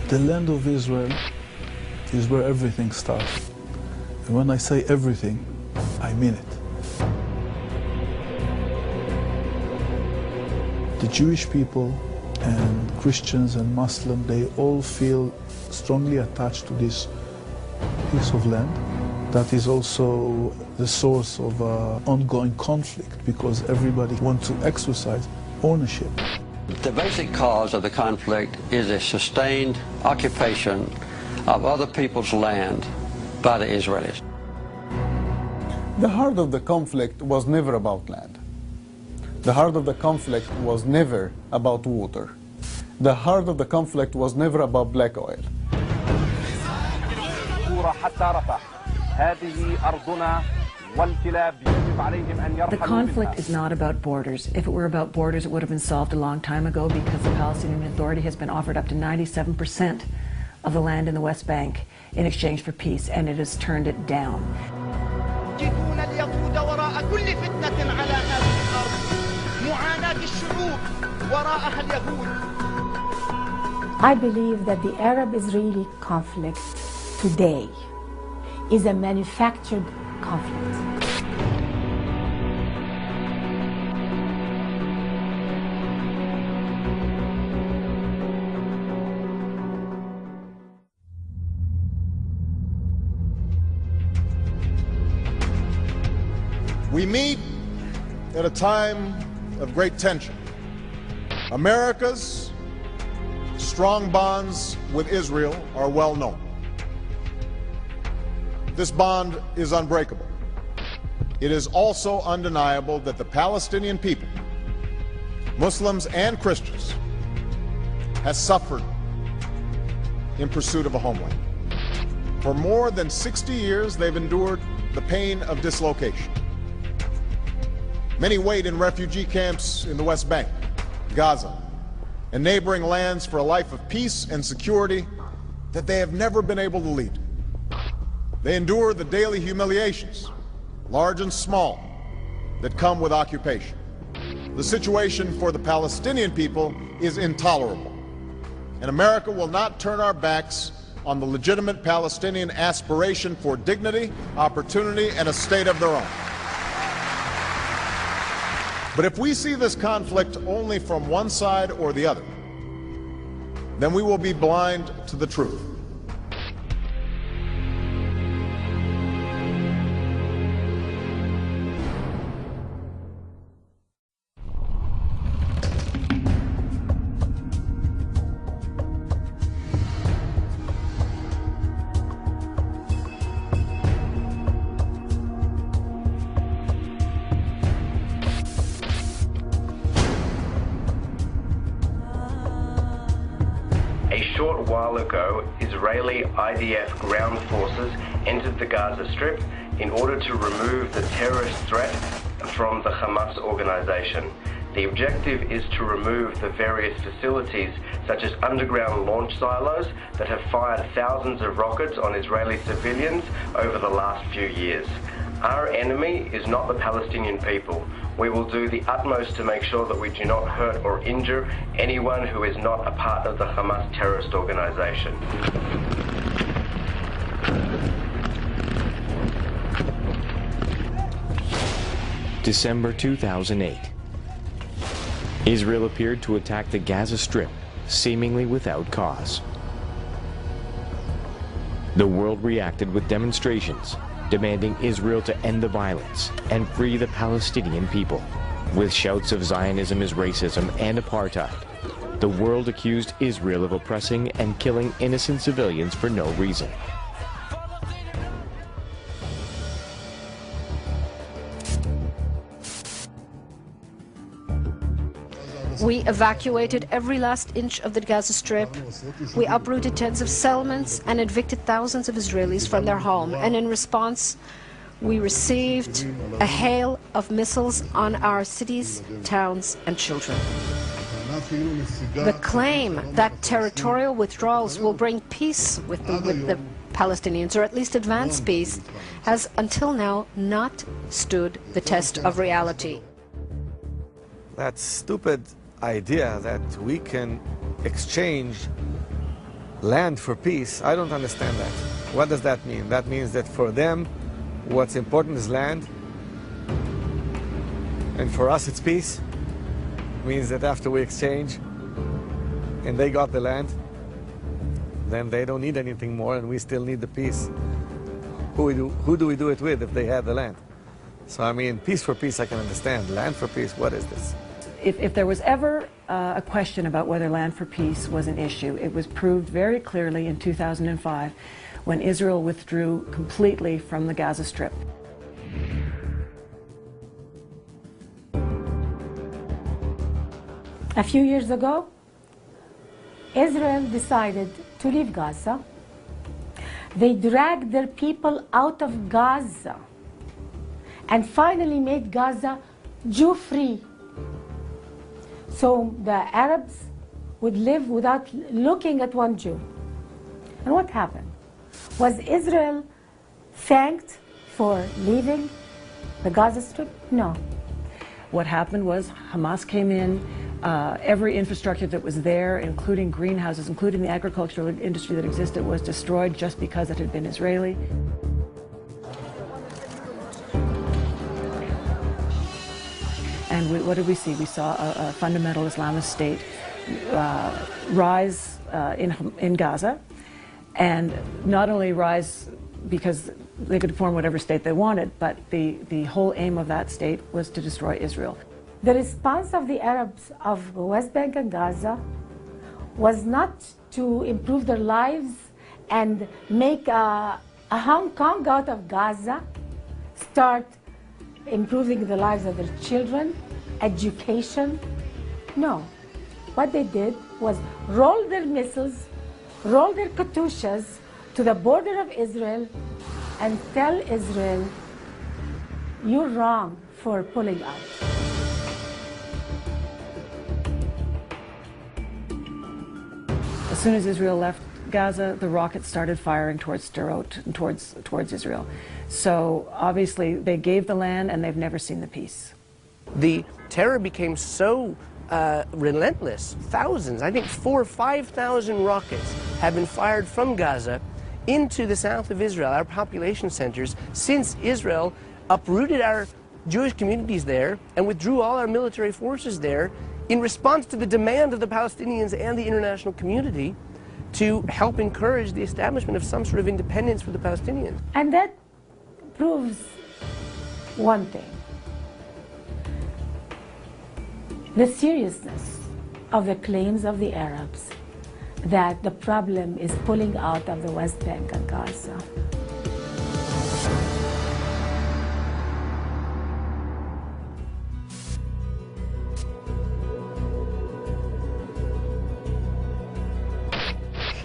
The land of Israel is where everything starts. And when I say everything, I mean it. The Jewish people and Christians and Muslims, they all feel strongly attached to this piece of land. That is also the source of ongoing conflict because everybody wants to exercise ownership. The basic cause of the conflict is a sustained occupation of other people's land by the Israelis. The heart of the conflict was never about land. The heart of the conflict was never about water. The heart of the conflict was never about black oil. The conflict is not about borders. If it were about borders, it would have been solved a long time ago because the Palestinian Authority has been offered up to 97% of the land in the West Bank in exchange for peace, and it has turned it down. I believe that the Arab-Israeli conflict today is a manufactured conflict. We meet at a time of great tension. America's strong bonds with Israel are well known. This bond is unbreakable. It is also undeniable that the Palestinian people, Muslims and Christians, has suffered in pursuit of a homeland. For more than 60 years, they've endured the pain of dislocation. Many wait in refugee camps in the West Bank, Gaza, and neighboring lands for a life of peace and security that they have never been able to lead. They endure the daily humiliations, large and small, that come with occupation. The situation for the Palestinian people is intolerable, and America will not turn our backs on the legitimate Palestinian aspiration for dignity, opportunity, and a state of their own. But if we see this conflict only from one side or the other, then we will be blind to the truth. A short while ago, Israeli IDF ground forces entered the Gaza Strip in order to remove the terrorist threat from the Hamas organization. The objective is to remove the various facilities, such as underground launch silos that have fired thousands of rockets on Israeli civilians over the last few years. Our enemy is not the Palestinian people. We will do the utmost to make sure that we do not hurt or injure anyone who is not a part of the Hamas terrorist organization. December 2008. Israel appeared to attack the Gaza Strip, seemingly without cause. The world reacted with demonstrations, demanding Israel to end the violence and free the Palestinian people. With shouts of Zionism is racism and apartheid, the world accused Israel of oppressing and killing innocent civilians for no reason. We evacuated every last inch of the Gaza Strip. We uprooted tens of settlements and evicted thousands of Israelis from their home. And in response, we received a hail of missiles on our cities, towns, and children. The claim that territorial withdrawals will bring peace with the Palestinians, or at least advance peace, has until now not stood the test of reality. That stupid idea that we can exchange Land for peace, I don't understand that. What does that mean? That means that for them, what's important is land, and for us it's peace. It means that after we exchange, and they got the land, then they don't need anything more, and we still need the peace. Who do we do it with if they had the land? So I mean, peace for peace I can understand. Land for peace, what is this? If there was ever a question about whether land for peace was an issue, it was proved very clearly in 2005 when Israel withdrew completely from the Gaza Strip. A few years ago, Israel decided to leave Gaza. They dragged their people out of Gaza and finally made Gaza Jew-free. So the Arabs would live without looking at one Jew. And what happened? Was Israel thanked for leaving the Gaza Strip? No. What happened was Hamas came in, every infrastructure that was there, including greenhouses, including the agricultural industry that existed, was destroyed just because it had been Israeli. And what did we see? We saw a fundamental Islamist state rise in Gaza, and not only rise because they could form whatever state they wanted, but the whole aim of that state was to destroy Israel. The response of the Arabs of the West Bank and Gaza was not to improve their lives and make a Hong Kong out of Gaza, start improving the lives of their children, education. No. What they did was roll their missiles, roll their Katyushas to the border of Israel and tell Israel, you're wrong for pulling out. As soon as Israel left Gaza, the rockets started firing towards Sderot and towards Israel. So obviously they gave the land and they've never seen the peace. The terror became so relentless. Thousands, I think 4,000 or 5,000 rockets have been fired from Gaza into the south of Israel, our population centers, since Israel uprooted our Jewish communities there and withdrew all our military forces there in response to the demand of the Palestinians and the international community to help encourage the establishment of some sort of independence for the Palestinians. And that proves one thing: the seriousness of the claims of the Arabs that the problem is pulling out of the West Bank and Gaza.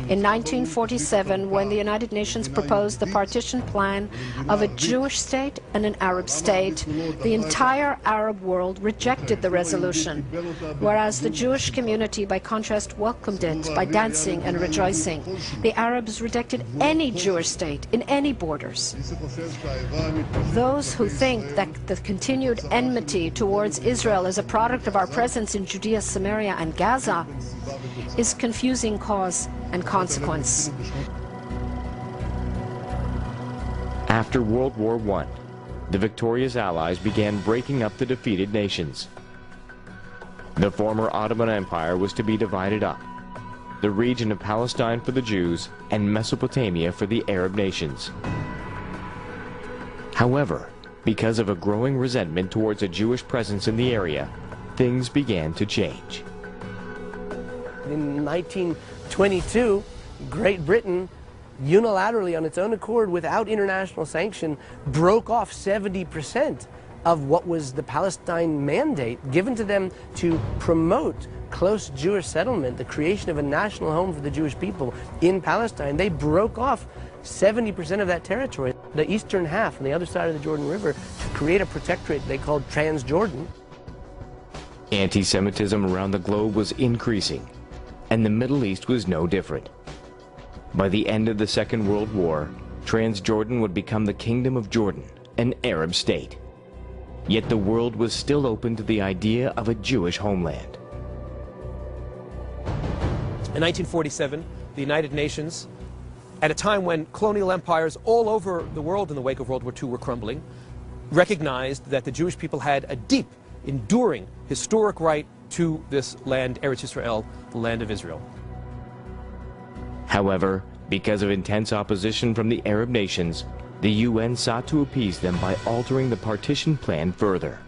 In 1947, when the United Nations proposed the partition plan of a Jewish state and an Arab state, the entire Arab world rejected the resolution, whereas the Jewish community, by contrast, welcomed it by dancing and rejoicing. The Arabs rejected any Jewish state in any borders. Those who think that the continued enmity towards Israel is a product of our presence in Judea, Samaria, and Gaza is confusing cause and consequence. After World War I, the victorious Allies began breaking up the defeated nations. The former Ottoman Empire was to be divided up, the region of Palestine for the Jews and Mesopotamia for the Arab nations. However, because of a growing resentment towards a Jewish presence in the area, things began to change. In 1922, Great Britain, unilaterally on its own accord, without international sanction, broke off 70% of what was the Palestine mandate given to them to promote close Jewish settlement, the creation of a national home for the Jewish people in Palestine. They broke off 70% of that territory, the eastern half on the other side of the Jordan River, to create a protectorate they called Transjordan. Anti-Semitism around the globe was increasing, and the Middle East was no different. By the end of the Second World War, Transjordan would become the Kingdom of Jordan, an Arab state. Yet the world was still open to the idea of a Jewish homeland. In 1947, the United Nations, at a time when colonial empires all over the world in the wake of World War II were crumbling, recognized that the Jewish people had a deep, enduring, historic right to this land, Eretz Yisrael, the land of Israel. However, because of intense opposition from the Arab nations, the UN sought to appease them by altering the partition plan further.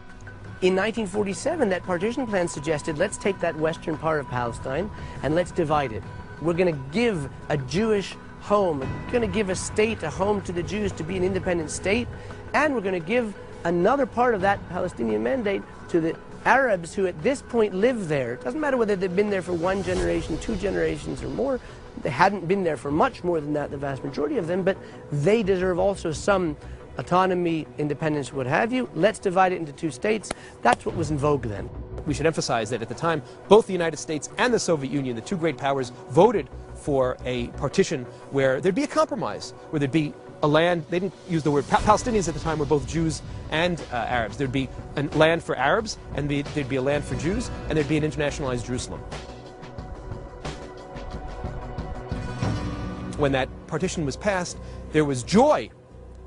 In 1947, that partition plan suggested, let's take that western part of Palestine and let's divide it. We're going to give a Jewish home, we're going to give a state, a home to the Jews to be an independent state, and we're going to give another part of that Palestinian mandate to the Arabs who at this point live there. It doesn't matter whether they've been there for 1 generation, 2 generations or more. They hadn't been there for much more than that, the vast majority of them, but they deserve also some autonomy, independence, what have you. Let's divide it into 2 states. That's what was in vogue then. We should emphasize that at the time, both the United States and the Soviet Union, the 2 great powers, voted for a partition where there'd be a compromise, where there'd be a land, they didn't use the word, Palestinians at the time were both Jews and Arabs. There'd be a land for Arabs, and there'd be a land for Jews, and there'd be an internationalized Jerusalem. When that partition was passed, there was joy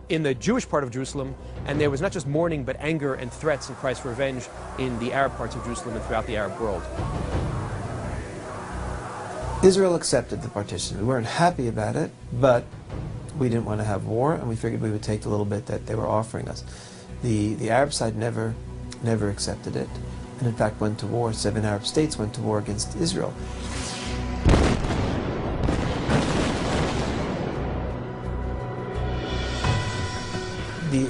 in the Jewish part of Jerusalem, and there was not just mourning, but anger and threats and cries for revenge in the Arab parts of Jerusalem and throughout the Arab world. Israel accepted the partition. We weren't happy about it, but we didn't want to have war, and we figured we would take the little bit that they were offering us. The Arab side never accepted it, and in fact went to war. 7 Arab states went to war against Israel.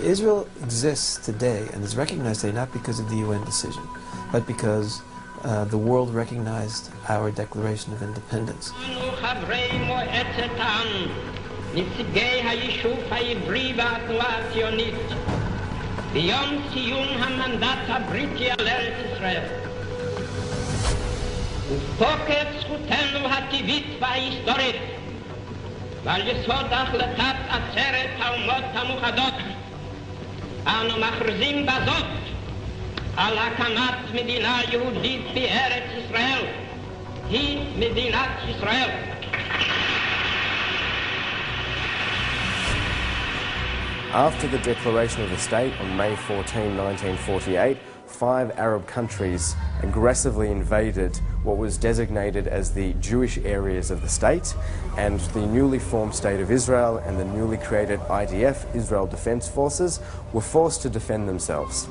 Israel exists today and is recognized today not because of the UN decision, but because the world recognized our Declaration of Independence. אנו מכריזים בזאת על הקמת מדינה יהודית בארץ ישראל. היא מדינת ישראל. After the declaration of the state on May 14, 1948, 5 Arab countries aggressively invaded what was designated as the Jewish areas of the state, and the newly formed State of Israel and the newly created IDF, Israel Defense Forces, were forced to defend themselves.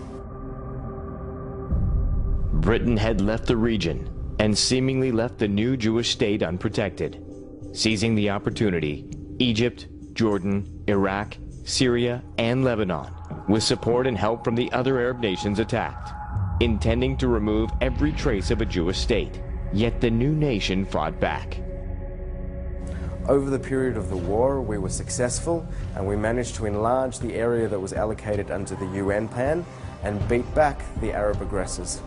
Britain had left the region and seemingly left the new Jewish state unprotected. Seizing the opportunity, Egypt, Jordan, Iraq, Syria, and Lebanon, with support and help from the other Arab nations, attacked, intending to remove every trace of a Jewish state. Yet the new nation fought back. Over the period of the war, we were successful, and we managed to enlarge the area that was allocated under the UN plan and beat back the Arab aggressors.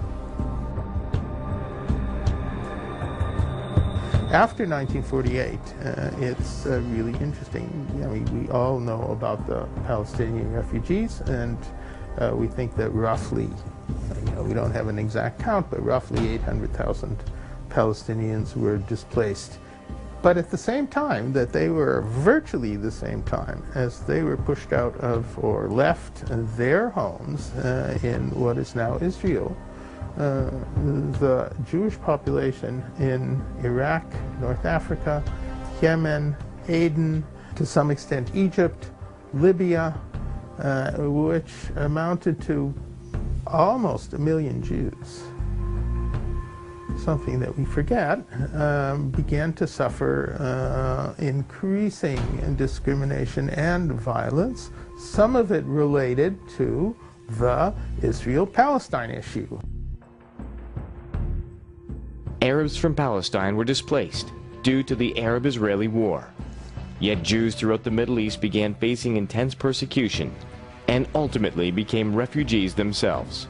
After 1948, it's really interesting. I mean, we all know about the Palestinian refugees, and we think that roughly, we don't have an exact count, but roughly 800,000 Palestinians were displaced. But at the same time, that they were virtually the same time as they were pushed out of or left their homes in what is now Israel, the Jewish population in Iraq, North Africa, Yemen, Aden, to some extent Egypt, Libya, which amounted to almost 1 million Jews, something that we forget, began to suffer increasing discrimination and violence, some of it related to the Israel-Palestine issue. Arabs from Palestine were displaced due to the Arab-Israeli War. Yet Jews throughout the Middle East began facing intense persecution and ultimately became refugees themselves.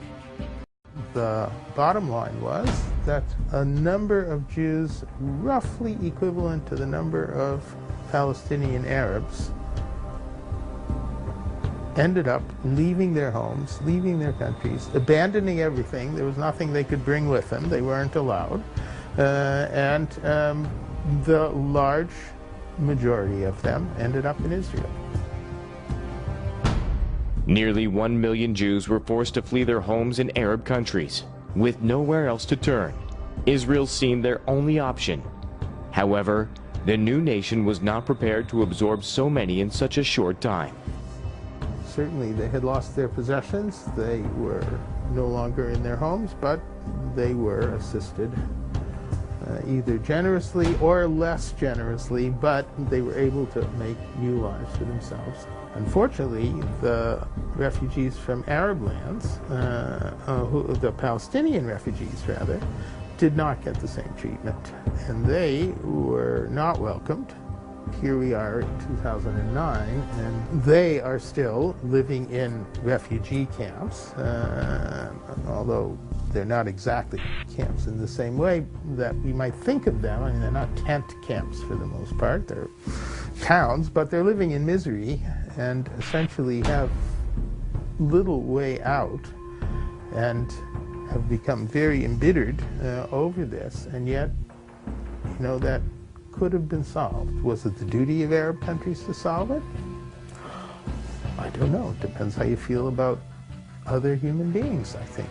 The bottom line was that a number of Jews, roughly equivalent to the number of Palestinian Arabs, ended up leaving their homes, leaving their countries, abandoning everything. There was nothing they could bring with them. They weren't allowed. And the large majority of them ended up in Israel. Nearly 1 million Jews were forced to flee their homes in Arab countries, with nowhere else to turn. Israel seemed their only option. However, the new nation was not prepared to absorb so many in such a short time. Certainly they had lost their possessions, they were no longer in their homes, but they were assisted either generously or less generously, but they were able to make new lives for themselves. Unfortunately, the refugees from Arab lands, the Palestinian refugees rather, did not get the same treatment, and they were not welcomed. Here we are in 2009, and they are still living in refugee camps, although they're not exactly camps in the same way that we might think of them. I mean, they're not tent camps for the most part. They're towns, but they're living in misery and essentially have little way out and have become very embittered over this, and yet, you know, that could have been solved. Was it the duty of Arab countries to solve it? I don't know. It depends how you feel about other human beings, I think.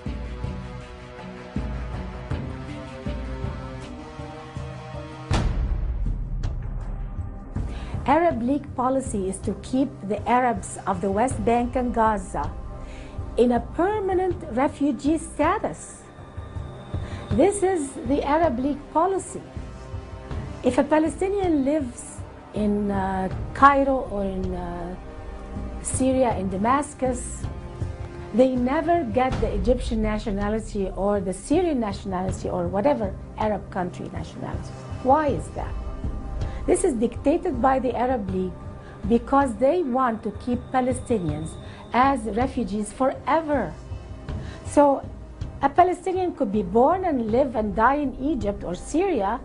Arab League policy is to keep the Arabs of the West Bank and Gaza in a permanent refugee status. This is the Arab League policy. If a Palestinian lives in Cairo or in Syria, in Damascus, they never get the Egyptian nationality or the Syrian nationality or whatever Arab country nationality. Why is that? This is dictated by the Arab League because they want to keep Palestinians as refugees forever. So a Palestinian could be born and live and die in Egypt or Syria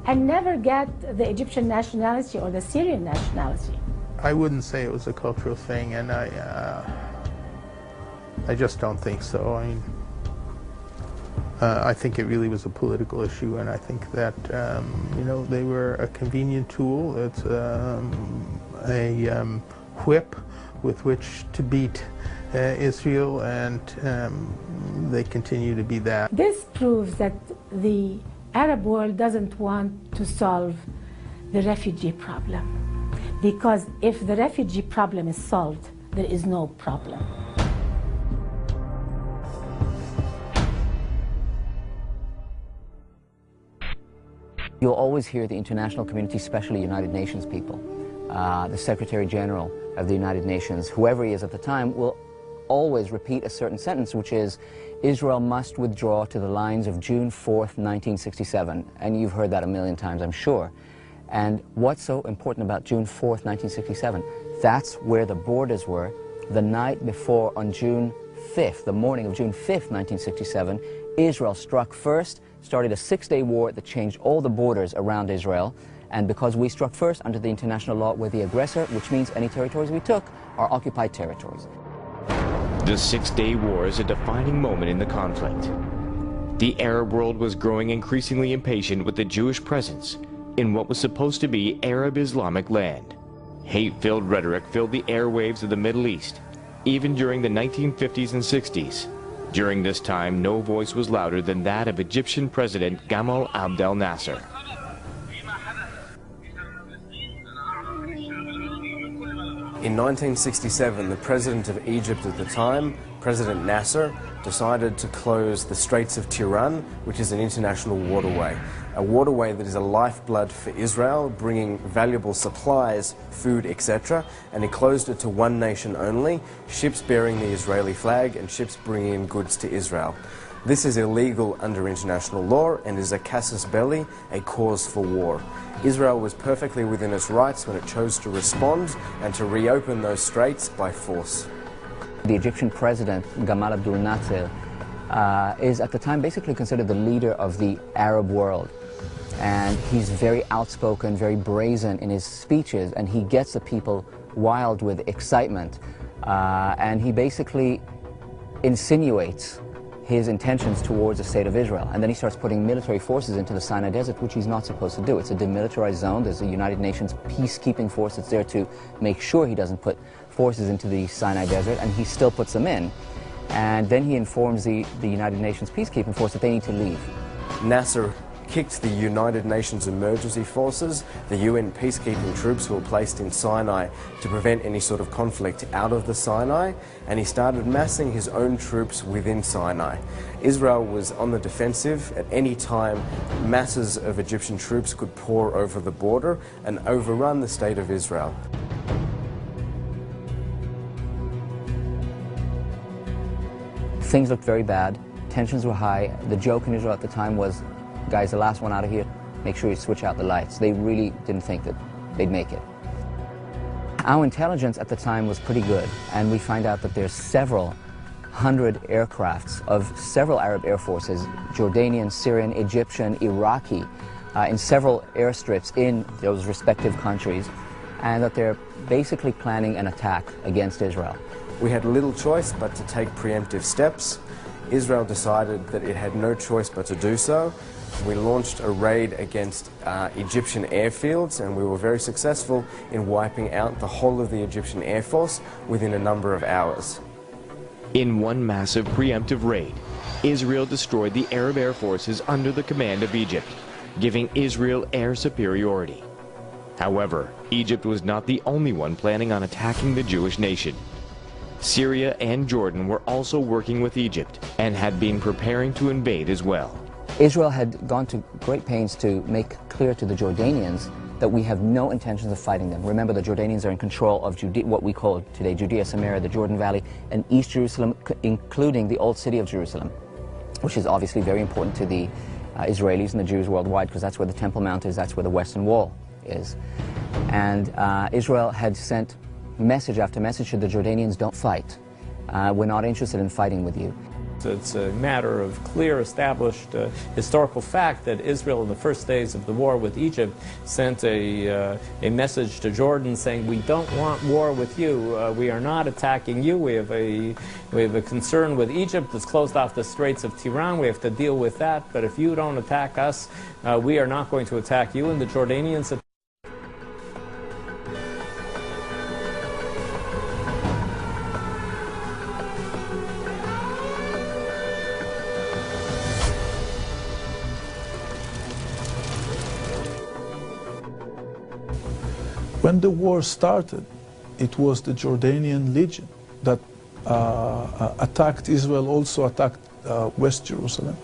and never get the Egyptian nationality or the Syrian nationality. I wouldn't say it was a cultural thing, and I just don't think so. I mean, I think it really was a political issue, and I think that you know, they were a convenient tool. It's a whip with which to beat Israel, and they continue to be that. This proves that the Arab world doesn't want to solve the refugee problem, because if the refugee problem is solved, there is no problem. You'll always hear the international community, especially United Nations people, the Secretary General of the United Nations, whoever he is at the time, will always repeat a certain sentence, which is, Israel must withdraw to the lines of June 4th, 1967. And you've heard that a million times, I'm sure. And what's so important about June 4th, 1967? That's where the borders were the night before, on June 5th, the morning of June 5th, 1967, Israel struck first, started a 6-day war that changed all the borders around Israel. And because we struck first under the international law, we're the aggressor, which means any territories we took are occupied territories. The 6-Day War is a defining moment in the conflict. The Arab world was growing increasingly impatient with the Jewish presence in what was supposed to be Arab Islamic land. Hate-filled rhetoric filled the airwaves of the Middle East, even during the 1950s and 60s. During this time, no voice was louder than that of Egyptian President Gamal Abdel Nasser. In 1967, the president of Egypt at the time, President Nasser, decided to close the Straits of Tiran, which is an international waterway. A waterway that is a lifeblood for Israel, bringing valuable supplies, food, etc. And he closed it to one nation only, ships bearing the Israeli flag and ships bringing in goods to Israel. This is illegal under international law and is a casus belli, a cause for war. Israel was perfectly within its rights when it chose to respond and to reopen those straits by force. The Egyptian president, Gamal Abdel Nasser, is at the time basically considered the leader of the Arab world. And he's very outspoken, very brazen in his speeches, and he gets the people wild with excitement. And he basically insinuates his intentions towards the state of Israel. And then he starts putting military forces into the Sinai Desert, which he's not supposed to do. It's a demilitarized zone. There's a United Nations peacekeeping force that's there to make sure he doesn't put forces into the Sinai Desert, and he still puts them in. And then he informs the United Nations peacekeeping force that they need to leave. Nasser kicked the United Nations emergency forces, the UN peacekeeping troops who were placed in Sinai to prevent any sort of conflict out of the Sinai, and he started massing his own troops within Sinai. Israel was on the defensive. At any time, masses of Egyptian troops could pour over the border and overrun the state of Israel. Things looked very bad. Tensions were high. The joke in Israel at the time was, guys, the last one out of here, make sure you switch out the lights. They really didn't think that they'd make it. Our intelligence at the time was pretty good, and we find out that there's several hundred aircrafts of several Arab air forces, Jordanian, Syrian, Egyptian, Iraqi, in several airstrips in those respective countries, and that they're basically planning an attack against Israel. We had little choice but to take preemptive steps. Israel decided that it had no choice but to do so. We launched a raid against Egyptian airfields, and we were very successful in wiping out the whole of the Egyptian Air Force within a number of hours. In one massive preemptive raid, Israel destroyed the Arab air forces under the command of Egypt, giving Israel air superiority. However, Egypt was not the only one planning on attacking the Jewish nation. Syria and Jordan were also working with Egypt and had been preparing to invade as well. Israel had gone to great pains to make clear to the Jordanians that we have no intentions of fighting them. Remember, the Jordanians are in control of what we call today Judea, Samaria, the Jordan Valley, and East Jerusalem, including the old city of Jerusalem, which is obviously very important to the Israelis and the Jews worldwide, because that's where the Temple Mount is, that's where the Western Wall is. And Israel had sent message after message to the Jordanians: don't fight. We're not interested in fighting with you. It's a matter of clear, established historical fact that Israel, in the first days of the war with Egypt, sent a message to Jordan saying, we don't want war with you. We are not attacking you. We have a concern with Egypt that's closed off the Straits of Tiran. We have to deal with that. But if you don't attack us, we are not going to attack you. And the Jordanians When the war started, it was the Jordanian Legion that attacked Israel, also attacked West Jerusalem.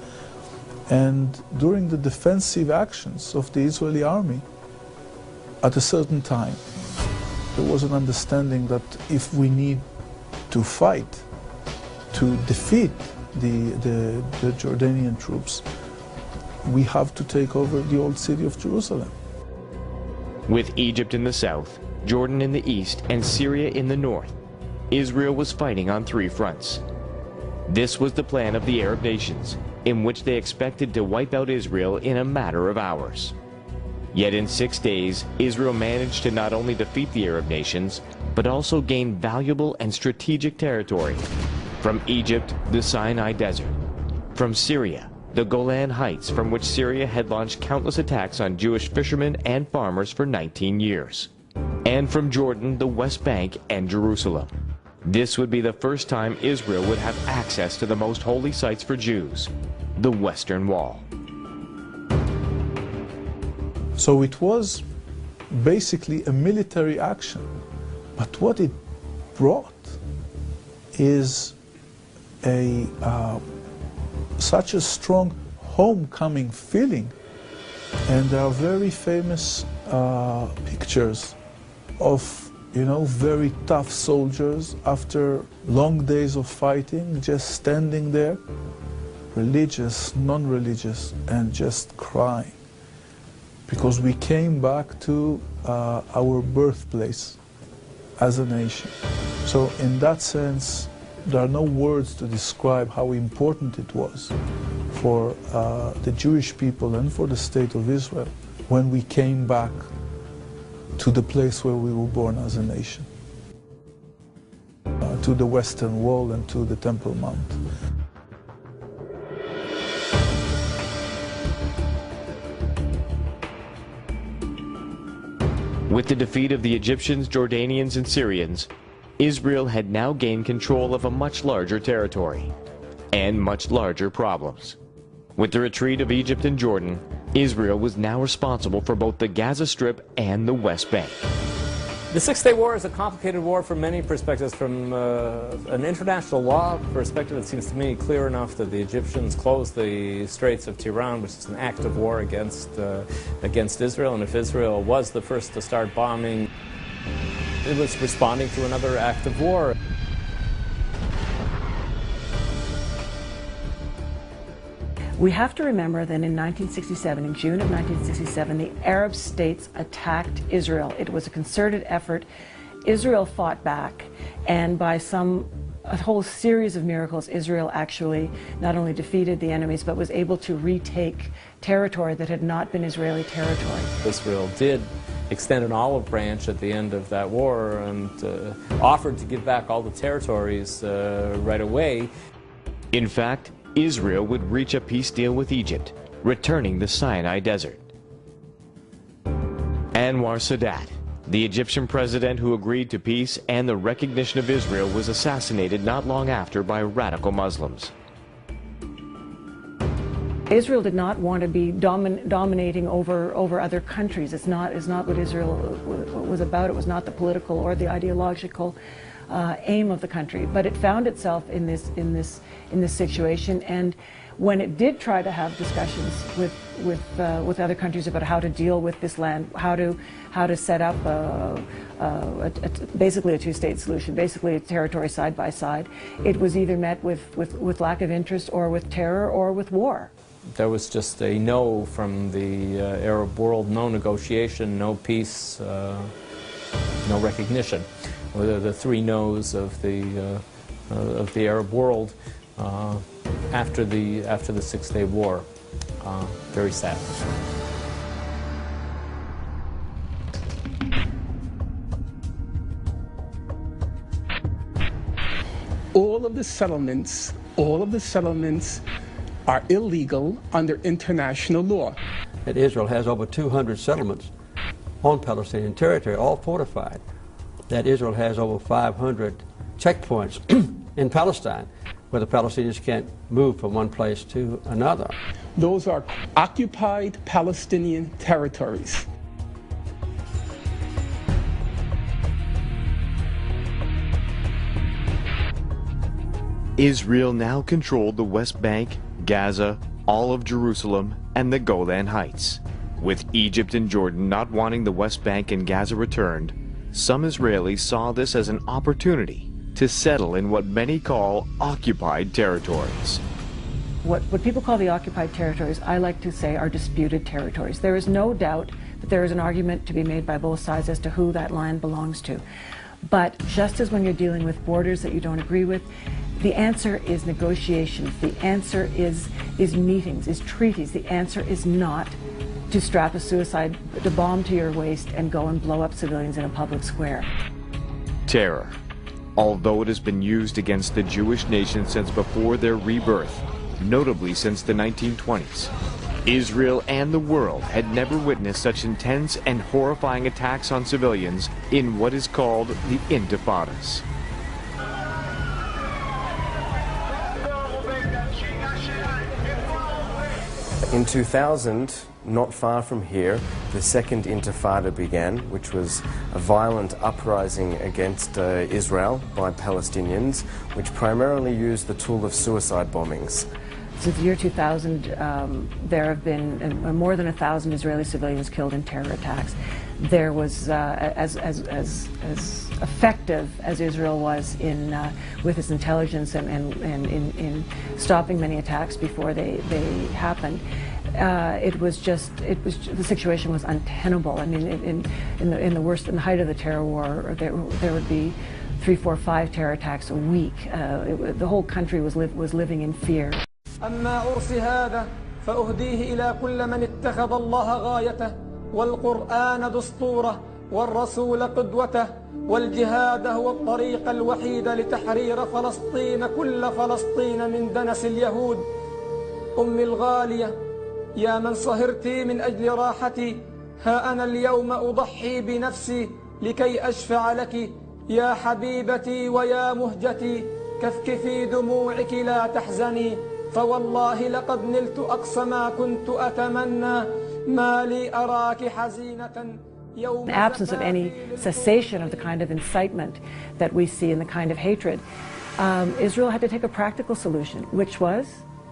And during the defensive actions of the Israeli army, at a certain time, there was an understanding that if we need to fight to defeat the Jordanian troops, we have to take over the old city of Jerusalem. With Egypt in the south, Jordan in the east, and Syria in the north, Israel was fighting on three fronts. This was the plan of the Arab nations, in which they expected to wipe out Israel in a matter of hours. Yet in 6 days, Israel managed to not only defeat the Arab nations, but also gain valuable and strategic territory. From Egypt, the Sinai Desert. From Syria, the Golan Heights, from which Syria had launched countless attacks on Jewish fishermen and farmers for 19 years. And from Jordan, the West Bank, and Jerusalem. This would be the first time Israel would have access to the most holy sites for Jews, the Western Wall. So it was basically a military action. But what it brought is such a strong homecoming feeling. And there are very famous pictures of, very tough soldiers after long days of fighting, just standing there, religious, non-religious, and just crying. Because we came back to our birthplace as a nation. So in that sense, there are no words to describe how important it was for the Jewish people and for the state of Israel when we came back to the place where we were born as a nation, to the Western Wall and to the Temple Mount. With the defeat of the Egyptians, Jordanians, and Syrians, Israel had now gained control of a much larger territory and much larger problems. With the retreat of Egypt and Jordan, Israel was now responsible for both the Gaza Strip and the West Bank. The Six-Day War is a complicated war from many perspectives. From an international law perspective, it seems to me clear enough that the Egyptians closed the Straits of Tiran, which is an act of war against Israel, and if Israel was the first to start bombing, it was responding to another act of war. We have to remember that in 1967, in June of 1967, the Arab states attacked Israel. It was a concerted effort. Israel fought back, and by a whole series of miracles, Israel actually not only defeated the enemies, but was able to retake territory that had not been Israeli territory. Israel did extend an olive branch at the end of that war and offered to give back all the territories right away. In fact, Israel would reach a peace deal with Egypt, returning the Sinai Desert. Anwar Sadat, the Egyptian president who agreed to peace and the recognition of Israel, was assassinated not long after by radical Muslims. Israel did not want to be dominating over other countries. It's not what Israel was about. It was not the political or the ideological aim of the country, but it found itself in this situation. And when it did try to have discussions with other countries about how to deal with this land, how to set up basically a two-state solution, basically a territory side by side, it was either met with lack of interest or with terror or with war. There was just a no from the Arab world, no negotiation, no peace, no recognition. The three no's of the Arab world after the Six-Day War. Very sad. All of the settlements are illegal under international law. That Israel has over 200 settlements on Palestinian territory, all fortified. That Israel has over 500 checkpoints in Palestine where the Palestinians can't move from one place to another. Those are occupied Palestinian territories. Israel now controlled the West Bank, Gaza, all of Jerusalem, and the Golan Heights. With Egypt and Jordan not wanting the West Bank and Gaza returned, some Israelis saw this as an opportunity to settle in what many call occupied territories. What people call the occupied territories, I like to say, are disputed territories. There is no doubt that there is an argument to be made by both sides as to who that land belongs to. But just as when you're dealing with borders that you don't agree with, the answer is negotiations. The answer is meetings, is treaties. The answer is not to strap a bomb to your waist and go and blow up civilians in a public square. Terror, although it has been used against the Jewish nation since before their rebirth, notably since the 1920s, Israel and the world had never witnessed such intense and horrifying attacks on civilians in what is called the Intifadas. In 2000, not far from here, the Second Intifada began, which was a violent uprising against Israel by Palestinians, which primarily used the tool of suicide bombings. Since the year 2000, there have been more than 1,000 Israeli civilians killed in terror attacks. There was, as effective as Israel was with its intelligence and in stopping many attacks before they happened, the situation was untenable. I mean, in the height of the terror war, there would be 3, 4, 5 terror attacks a week. The whole country was living in fear. أما عرسي هذا فأهديه إلى كل من اتخذ الله غايته والقرآن دستوره والرسول قدوته والجهاد هو الطريق الوحيد لتحرير فلسطين كل فلسطين من دنس اليهود. أمي الغالية يا من صهرتي من أجل راحتي ها أنا اليوم أضحي بنفسي لكي أشفع لك يا حبيبتي ويا مهجتي كفكفي دموعك لا تحزني فوالله لقد نلت أقصى ما كنت أتمنى ما لي أراك حزينة. In the absence of any cessation of the kind of incitement that we see and the kind of hatred, Israel had to take a practical solution, which was,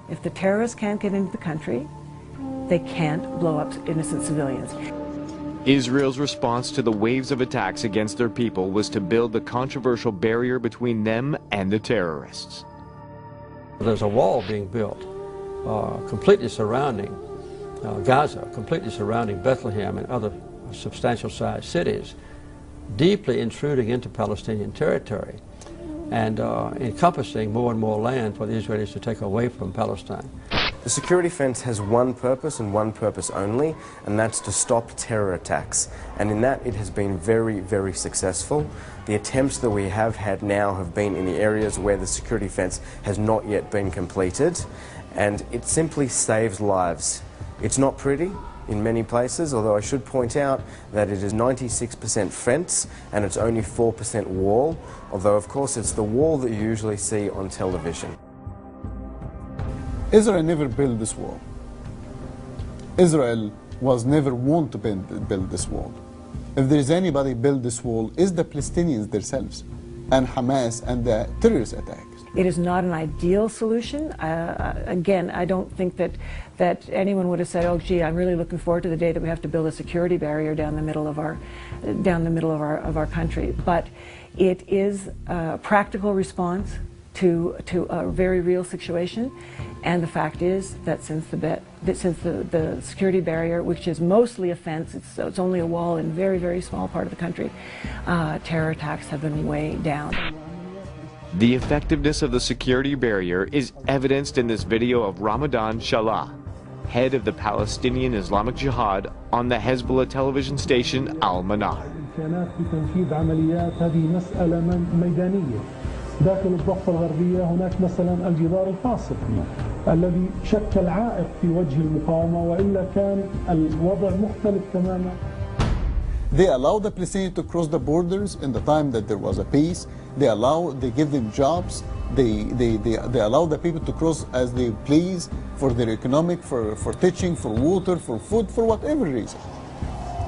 if the terrorists can't get into the country, they can't blow up innocent civilians. Israel's response to the waves of attacks against their people was to build the controversial barrier between them and the terrorists. There's a wall being built, completely surrounding Gaza, completely surrounding Bethlehem and other substantial-sized cities, deeply intruding into Palestinian territory and encompassing more and more land for the Israelis to take away from Palestine. The security fence has one purpose and one purpose only, and that's to stop terror attacks. And in that, it has been very, very successful. The attempts that we have had now have been in the areas where the security fence has not yet been completed, and it simply saves lives. It's not pretty in many places, although I should point out that it is 96% fence and it's only 4% wall, although of course it's the wall that you usually see on television. Israel never built this wall. Israel was never want to build this wall. If there is anybody build this wall, is the Palestinians themselves and Hamas and the terrorist attacks. It is not an ideal solution. Again, I don't think that anyone would have said, "Oh, gee, I'm really looking forward to the day that we have to build a security barrier down the middle of our country." But it is a practical response to a very real situation. And the fact is that since the security barrier, which is mostly a fence, it's only a wall in a very, very small part of the country, terror attacks have been way down. The effectiveness of the security barrier is evidenced in this video of Ramadan Shalah, head of the Palestinian Islamic Jihad, on the Hezbollah television station Al-Manar. داخل الضفة الغربية هناك مثلا الجدار الفاصل الذي شكل عائق في وجه المقاومة وإلا كان الوضع مختلف تماما. They allow the Palestinians to cross the borders in the time that there was a peace. They give them jobs. They allow the people to cross as they please for their economic, for teaching, for water, for food, for whatever reason.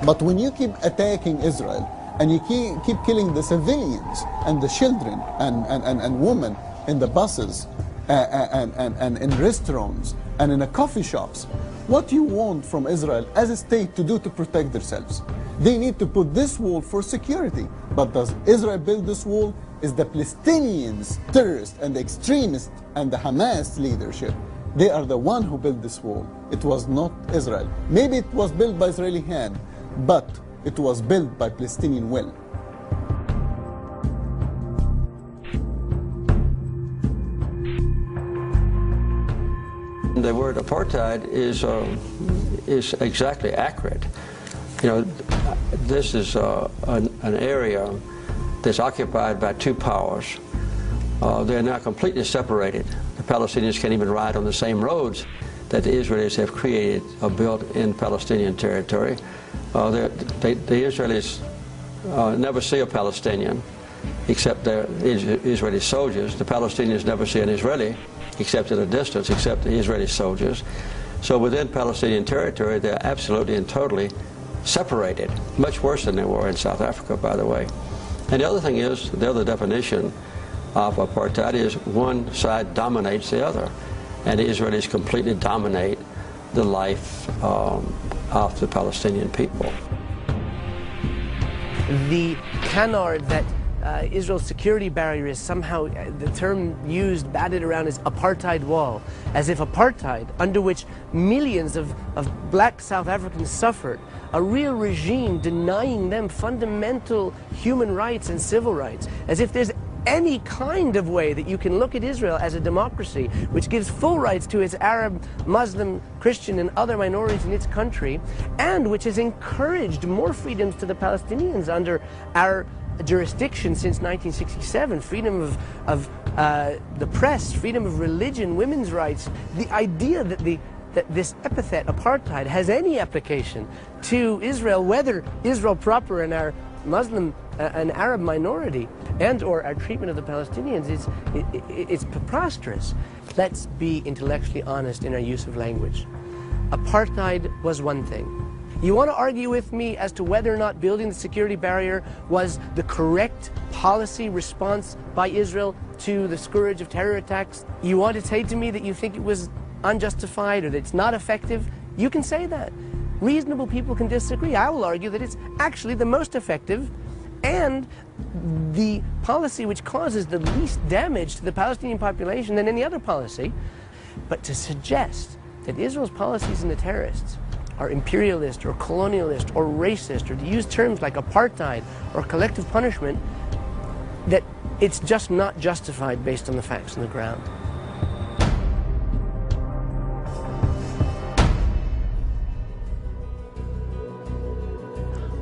But when you keep attacking Israel, and you keep killing the civilians and the children and women in the buses and in restaurants and in the coffee shops, what you want from Israel as a state to do to protect themselves? They need to put this wall for security. But does Israel build this wall? Is the Palestinians, terrorists and the extremists and the Hamas leadership, they are the one who built this wall. It was not Israel. Maybe it was built by Israeli hand, but it was built by Palestinian will. The word apartheid is exactly accurate. You know, this is an area that's occupied by two powers. They're now completely separated. The Palestinians can't even ride on the same roads that the Israelis have created or built in Palestinian territory. The Israelis never see a Palestinian except the Israeli soldiers. The Palestinians never see an Israeli except at a distance, except the Israeli soldiers. So within Palestinian territory, they're absolutely and totally separated, much worse than they were in South Africa, by the way. And the other thing is, the other definition of apartheid is one side dominates the other, and the Israelis completely dominate the life of the Palestinian people. The canard that Israel's security barrier is somehow, the term used, batted around, is apartheid wall, as if apartheid, under which millions of black South Africans suffered, a real regime denying them fundamental human rights and civil rights, as if there's any kind of way that you can look at Israel as a democracy which gives full rights to its Arab, Muslim, Christian and other minorities in its country, and which has encouraged more freedoms to the Palestinians under our jurisdiction since 1967, freedom of the press, freedom of religion, women's rights. The idea that the that this epithet, apartheid, has any application to Israel, whether Israel proper and our Muslim and Arab minority and or our treatment of the Palestinians, it's preposterous. Let's be intellectually honest in our use of language. Apartheid was one thing. You want to argue with me as to whether or not building the security barrier was the correct policy response by Israel to the scourge of terror attacks? You want to say to me that you think it was unjustified or that it's not effective? You can say that. Reasonable people can disagree. I will argue that it's actually the most effective and the policy which causes the least damage to the Palestinian population than any other policy. But to suggest that Israel's policies and the terrorists are imperialist or colonialist or racist, or to use terms like apartheid or collective punishment, that it's just not justified based on the facts on the ground.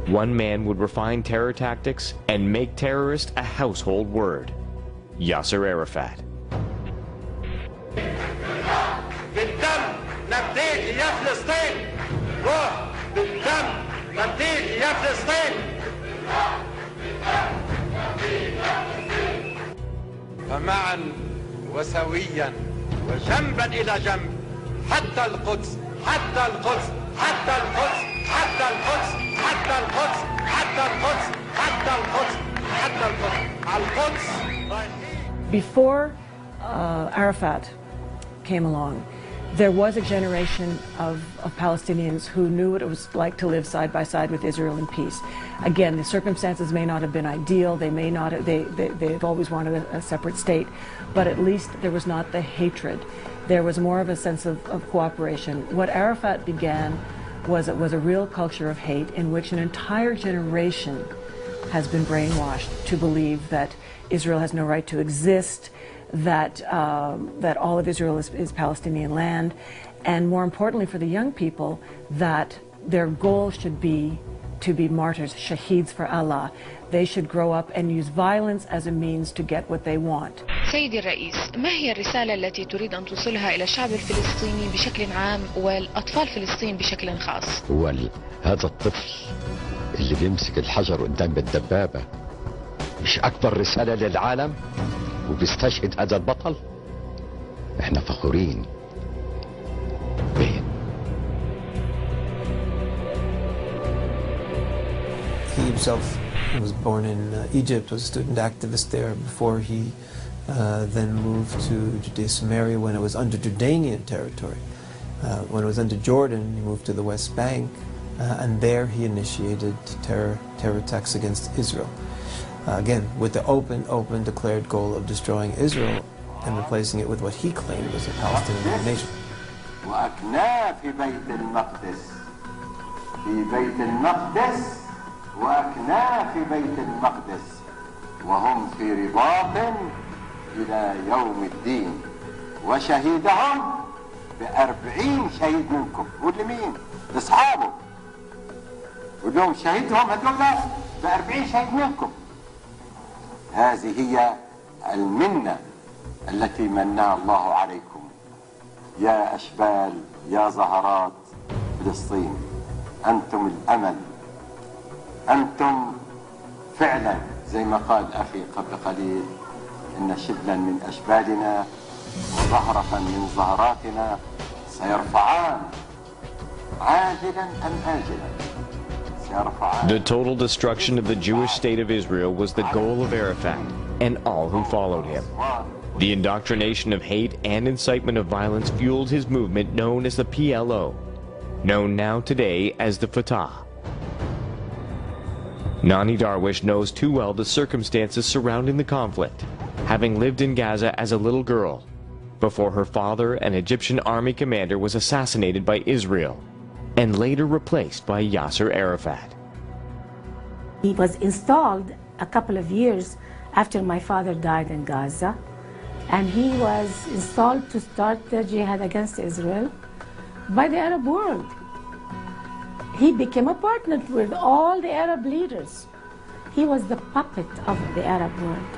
One man would refine terror tactics and make terrorist a household word: Yasser Arafat. فمعا وسويا وجنبا إلى جنب حتى القدس حتى القدس حتى القدس حتى القدس حتى القدس حتى القدس حتى القدس حتى القدس القدس. Before Arafat came along, there was a generation of Palestinians who knew what it was like to live side by side with Israel in peace. Again, the circumstances may not have been ideal. They may not have, they've always wanted a separate state, but at least there was not the hatred. There was more of a sense of cooperation. What Arafat began was a real culture of hate in which an entire generation has been brainwashed to believe that Israel has no right to exist, that all of Israel is Palestinian land, and more importantly for the young people, that their goal should be to be martyrs, shaheeds for Allah. They should grow up and use violence as a means to get what they want. سيدي الرئيس، ما هي الرسالة التي تريد أن توصلها إلى الشعب الفلسطيني بشكل عام والأطفال فلسطين بشكل خاص؟ هو هذا الطفل اللي بيمسك الحجر قدام الدبابة مش أكبر رسالة للعالم وبيستشهد هذا البطل؟ احنا فخورين به. He himself was born in Egypt, was a student activist there before he then moved to Judea Samaria when it was under Jordanian territory. When it was under Jordan, he moved to the West Bank, and there he initiated terror attacks against Israel. Again, with the open declared goal of destroying Israel and replacing it with what he claimed was a Palestinian nation. وأكناه في بيت المقدس في بيت المقدس وأكناه في بيت المقدس وهم في رباط إلى يوم الدين وشهيدهم ب40 شهيد منكم. قول لمين؟ لأصحابه. قول لهم شهيدهم هذول ب40 شهيد منكم. هذه هي المنة التي منها الله عليكم يا أشبال يا زهرات فلسطين. أنتم الأمل، أنتم فعلا زي ما قال أخي قبل قليل إن شبلا من أشبالنا وزهرة من زهراتنا سيرفعان عاجلا أم آجلا. The total destruction of the Jewish state of Israel was the goal of Arafat and all who followed him. The indoctrination of hate and incitement of violence fueled his movement known as the PLO, known now today as the Fatah. Nani Darwish knows too well the circumstances surrounding the conflict, having lived in Gaza as a little girl, before her father, an Egyptian army commander, was assassinated by Israel and later replaced by Yasser Arafat. He was installed a couple of years after my father died in Gaza, and he was installed to start the jihad against Israel by the Arab world. He became a partner with all the Arab leaders. He was the puppet of the Arab world.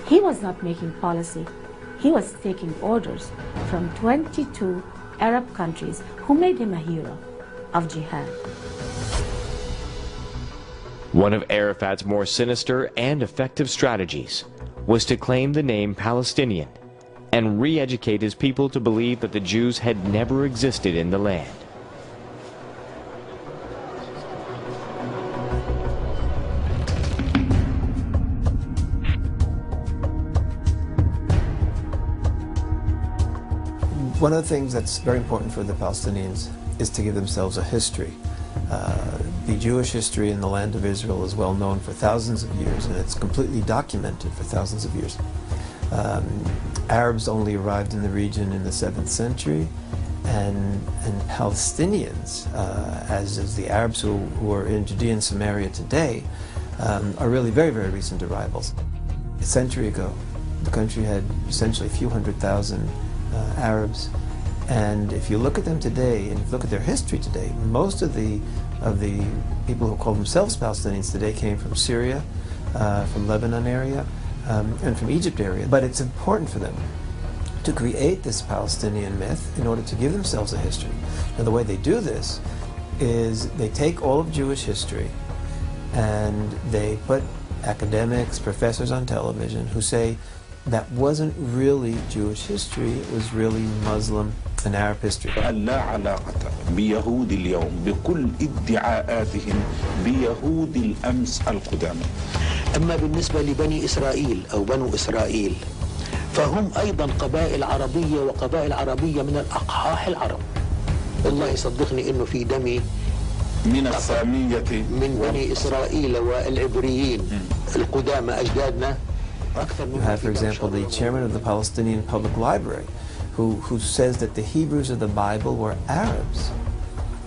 He was not making policy. He was taking orders from 22 Arab countries who made him a hero of jihad. One of Arafat's more sinister and effective strategies was to claim the name Palestinian and re-educate his people to believe that the Jews had never existed in the land. One of the things that's very important for the Palestinians is to give themselves a history. The Jewish history in the land of Israel is well known for thousands of years, and it's completely documented for thousands of years. Arabs only arrived in the region in the 7th century, and Palestinians, as is the Arabs who are in Judea and Samaria today, are really very, very recent arrivals. A century ago, the country had essentially a few 100,000 Arabs, and if you look at them today, and if you look at their history today, most of the people who call themselves Palestinians today came from Syria, from Lebanon area, and from Egypt area. But it's important for them to create this Palestinian myth in order to give themselves a history. Now, the way they do this is they take all of Jewish history and they put academics, professors on television who say that wasn't really Jewish history, it was really Muslim and Arab history. لا علاقة بيهود اليوم بكل ادعاءاتهم بيهود الأمس القدامى. أما بالنسبة لبني إسرائيل أو بنو إسرائيل فهم أيضا قبائل عربية وقبائل عربية من الأقحاح العرب. والله يصدقني إنه في دمي من السامية من بني إسرائيل والعبريين القدامى أجدادنا. You have, for example, the chairman of the Palestinian Public Library who says that the Hebrews of the Bible were Arabs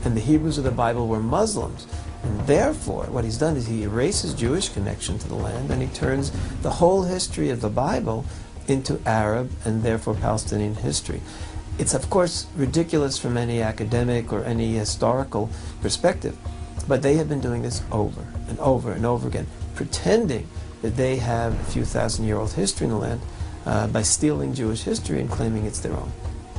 and the Hebrews of the Bible were Muslims. And therefore, what he's done is he erases Jewish connection to the land and he turns the whole history of the Bible into Arab and therefore Palestinian history. It's, of course, ridiculous from any academic or any historical perspective, but they have been doing this over and over and over again, pretending that they have a few thousand-year-old history in the land by stealing Jewish history and claiming it's their own.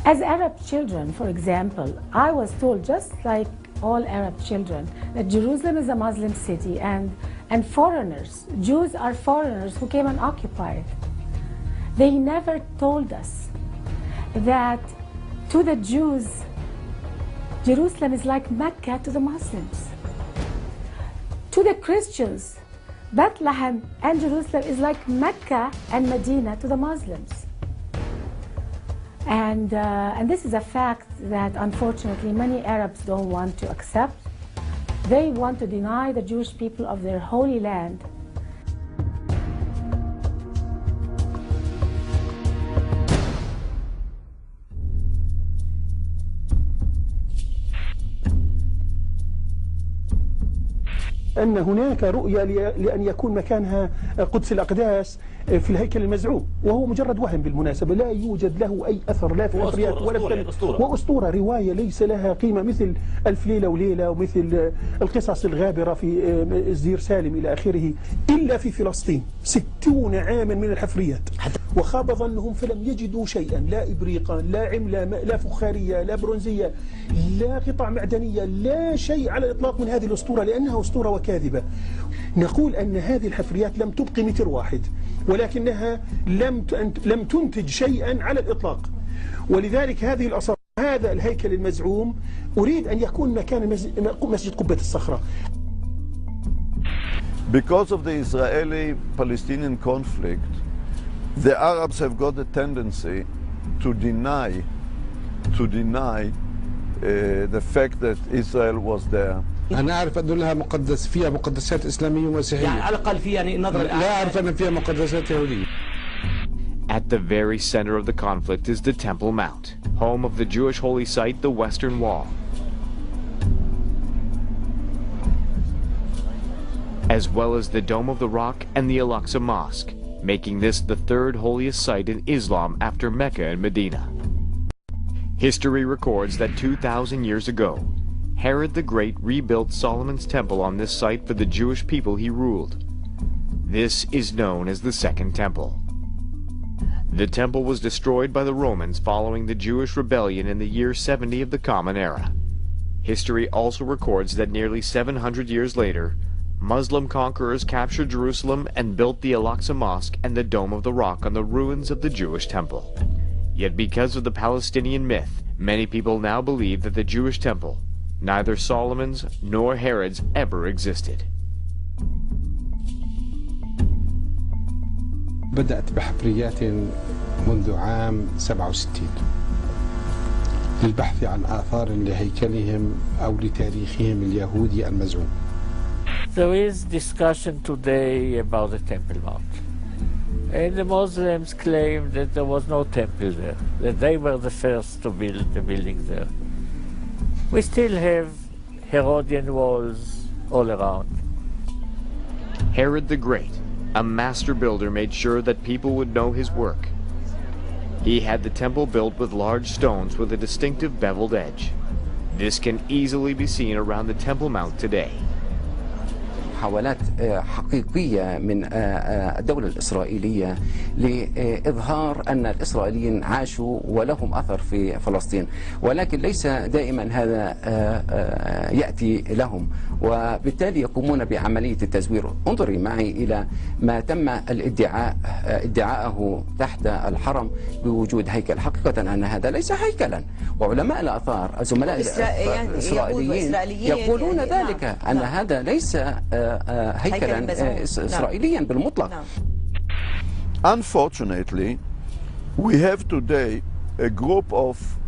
As Arab children, for example, I was told, just like all Arab children, that Jerusalem is a Muslim city and foreigners, Jews are foreigners who came and occupied. They never told us that to the Jews, Jerusalem is like Mecca to the Muslims. To the Christians, Bethlehem and Jerusalem is like Mecca and Medina to the Muslims. And this is a fact that unfortunately many Arabs don't want to accept. They want to deny the Jewish people of their holy land. أن هناك رؤية لأن يكون مكانها قدس الأقداس في الهيكل المزعوم، وهو مجرد وهم بالمناسبة، لا يوجد له أي أثر لا في الحفريات ولا في وأسطورة، رواية ليس لها قيمة مثل ألف ليلة وليلة ومثل القصص الغابرة في الزير سالم إلى آخره، إلا في فلسطين 60 عاما من الحفريات، وخاب ظنهم فلم يجدوا شيئا، لا إبريقا لا عملة لا فخارية لا برونزية لا قطع معدنية، لا شيء على الإطلاق من هذه الأسطورة لأنها أسطورة وكاذبة. نقول أن هذه الحفريات لم تبقي متر واحد، ولكنها لم تنتج شيئا على الإطلاق، ولذلك هذه الآثار هذا الهيكل المزعوم أريد أن يكون مكان مسجد قبة الصخرة. Because of the Israeli-Palestinian conflict, the Arabs have got a tendency to deny the fact that Israel was there. أنا أعرف أن لها مقدس فيها مقدسات إسلامية ومسيحية. يعني على الأقل فيها نظر لا أعرف أن فيها مقدسات يهودية. At the very center of the conflict is the Temple Mount, home of the Jewish holy site, the Western Wall, as well as the Dome of the Rock and the ALsa-MAsa Mosque, making this the third holiest site in Islam after Mecca and Medina. History records that 2,000 years ago, Herod the Great rebuilt Solomon's temple on this site for the Jewish people he ruled. This is known as the Second Temple. The temple was destroyed by the Romans following the Jewish rebellion in the year 70 of the Common Era. History also records that nearly 700 years later, Muslim conquerors captured Jerusalem and built the ALsa Mosque and the Dome of the Rock on the ruins of the Jewish temple. Yet because of the Palestinian myth, many people now believe that the Jewish temple, neither Solomon's nor Herod's, ever existed. بدأت بحفريات منذ عام 67 للبحث عن آثار لهيكلهم أو لتاريخهم اليهودي المزعوم. There is discussion today about the Temple Mount. And the Muslims claim that there was no temple there, that they were the first to build the building there. We still have Herodian walls all around. Herod the Great, a master builder, made sure that people would know his work. He had the temple built with large stones with a distinctive beveled edge. This can easily be seen around the Temple Mount today. محاولات حقيقية من الدولة الإسرائيلية لإظهار أن الإسرائيليين عاشوا ولهم أثر في فلسطين، ولكن ليس دائما هذا يأتي لهم، وبالتالي يقومون بعملية التزوير. انظري معي إلى ما تم ادعاءه تحت الحرم بوجود هيكل. حقيقة أن هذا ليس هيكلا، وعلماء الآثار الزملاء الإسرائيليين يقولون ذلك، أن هذا ليس هيكلا إسرائيليا بالمطلق. Unfortunately, we have today a group of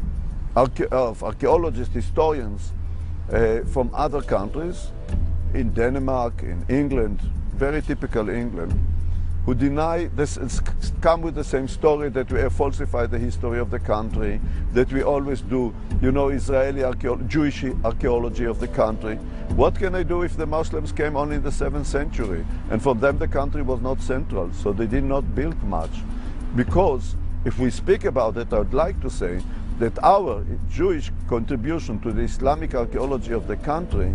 archaeologists, historians from other countries, in Denmark, in England, very typical England, who deny this, come with the same story that we have falsified the history of the country, that we always do, you know, Israeli Jewish archaeology of the country. What can I do if the Muslims came only in the 7th century and for them the country was not central, so they did not build much? Because if we speak about it, I would like to say that our Jewish contribution to the Islamic archaeology of the country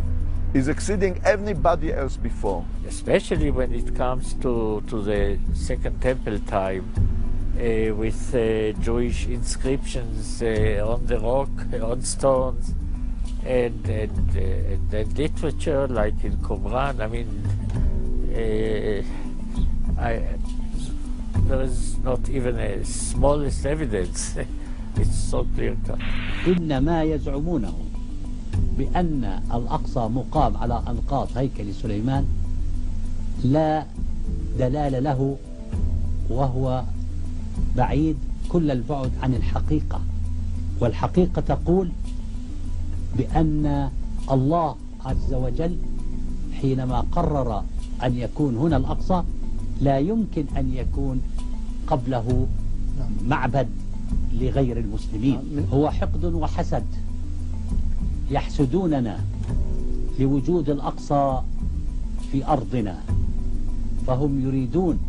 is exceeding anybody else before. Especially when it comes to the Second Temple time, with Jewish inscriptions on the rock, on stones, and literature like in Qumran. I mean, there is not even a smallest evidence. It's so clear-cut. إن ما يزعمونه بأن الأقصى مقام على أنقاض هيكل سليمان لا دلالة له، وهو بعيد كل البعد عن الحقيقة. والحقيقة تقول بأن الله عز وجل حينما قرر أن يكون هنا الأقصى لا يمكن أن يكون قبله معبد لغير المسلمين. هو حقد وحسد، يحسدوننا لوجود الأقصى في أرضنا، فهم يريدون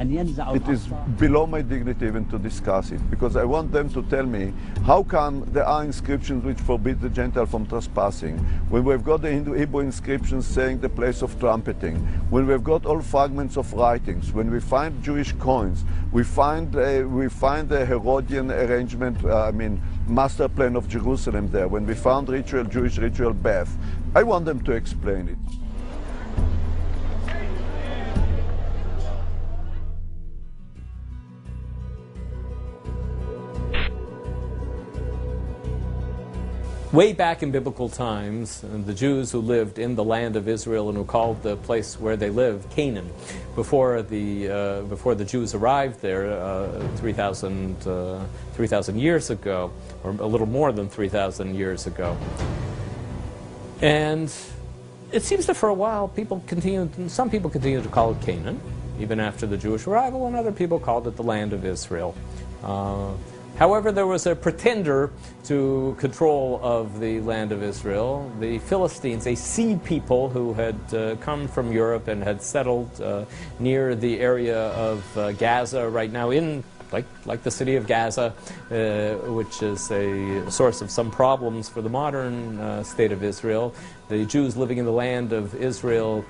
أن ينزعوا الأقصى. It is below my dignity even to discuss it, because I want them to tell me how come there are inscriptions which forbid the Gentile from trespassing, when we've got the Hebrew inscriptions saying the place of trumpeting, when we've got all fragments of writings, when we find Jewish coins, we find the Herodian arrangement, master plan of Jerusalem there, when we found Jewish ritual bath. I want them to explain it. Way back in biblical times, the Jews who lived in the land of Israel and who called the place where they lived Canaan, before the Jews arrived there 3,000 years ago, or a little more than 3,000 years ago. And it seems that for a while some people continued to call it Canaan, even after the Jewish arrival, and other people called it the land of Israel. However, there was a pretender to control of the land of Israel, the Philistines, a sea people who had come from Europe and had settled near the area of Gaza right now, in like the city of Gaza, which is a source of some problems for the modern state of Israel. The Jews living in the land of Israel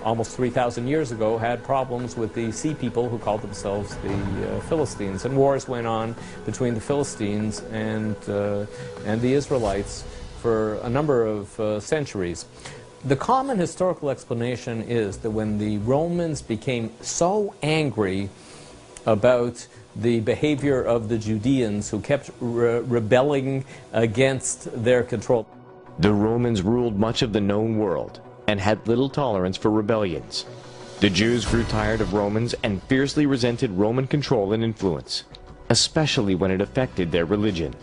almost 3,000 years ago, had problems with the sea people who called themselves the Philistines. And wars went on between the Philistines and the Israelites for a number of centuries. The common historical explanation is that when the Romans became so angry about the behavior of the Judeans who kept rebelling against their control. The Romans ruled much of the known world and had little tolerance for rebellions. The Jews grew tired of Romans and fiercely resented Roman control and influence, especially when it affected their religion.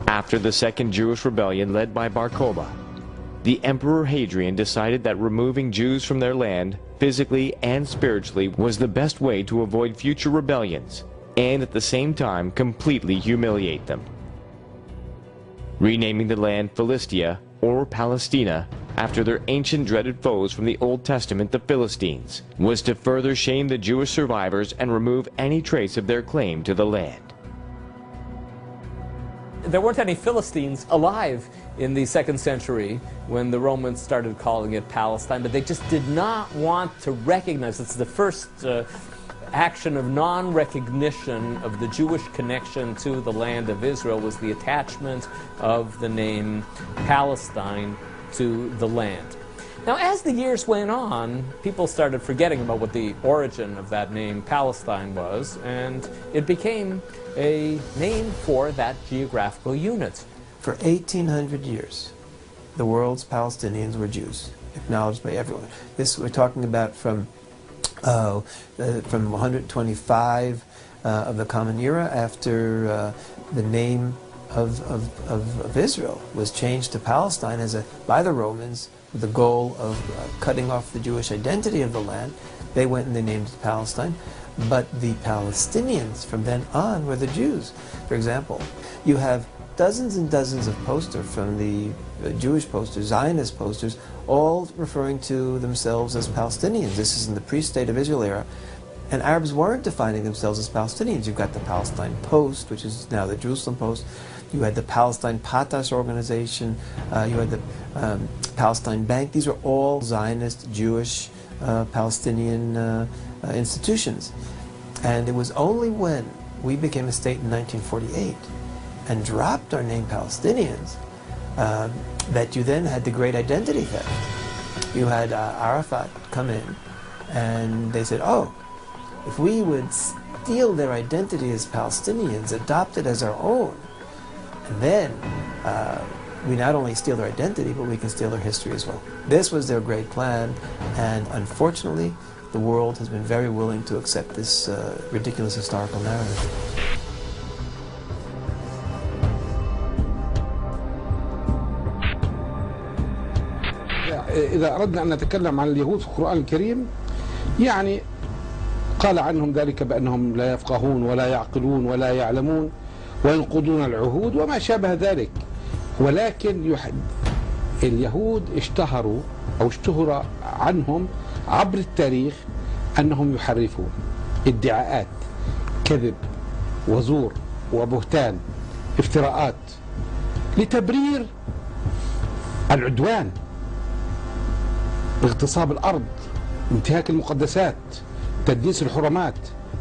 After the Second Jewish Rebellion led by Bar Kokhba, the Emperor Hadrian decided that removing Jews from their land, physically and spiritually, was the best way to avoid future rebellions, and at the same time completely humiliate them. Renaming the land Philistia, or Palestina, after their ancient dreaded foes from the Old Testament, the Philistines, was to further shame the Jewish survivors and remove any trace of their claim to the land. There weren't any Philistines alive in the 2nd century when the Romans started calling it Palestine, but they just did not want to recognize. It's the first action of non-recognition of the Jewish connection to the land of Israel, was the attachment of the name Palestine to the land. Now, as the years went on, people started forgetting about what the origin of that name Palestine was, and it became a name for that geographical unit. For 1,800 years, the world's Palestinians were Jews, acknowledged by everyone. This we're talking about from 125 of the Common Era, after the name of Israel was changed to Palestine by the Romans with the goal of cutting off the Jewish identity of the land. They went and they named it Palestine. But the Palestinians from then on were the Jews. For example, you have dozens and dozens of posters from the Jewish posters, Zionist posters, all referring to themselves as Palestinians. This is in the pre-State of Israel era. And Arabs weren't defining themselves as Palestinians. You've got the Palestine Post, which is now the Jerusalem Post. You had the Palestine Patas organization. You had the Palestine Bank. These were all Zionist, Jewish, Palestinian institutions. And it was only when we became a state in 1948 and dropped our name Palestinians that you then had the great identity theft. You had Arafat come in and they said, oh, if we would steal their identity as Palestinians, adopt it as our own, and then we not only steal their identity, but we can steal their history as well. This was their great plan, and unfortunately, the world has been very willing to accept this ridiculous historical narrative. إذا أردنا أن نتكلم عن اليهود في القرآن الكريم، يعني قال عنهم ذلك بأنهم لا يفقهون ولا يعقلون ولا يعلمون وينقضون العهود وما شابه ذلك. ولكن اليهود اشتهروا أو اشتهر عنهم عبر التاريخ أنهم يحرفون ادعاءات، كذب وزور وبهتان، افتراءات لتبرير العدوان، اغتصاب الأرض، انتهاك المقدسات، تدنيس الحرمات،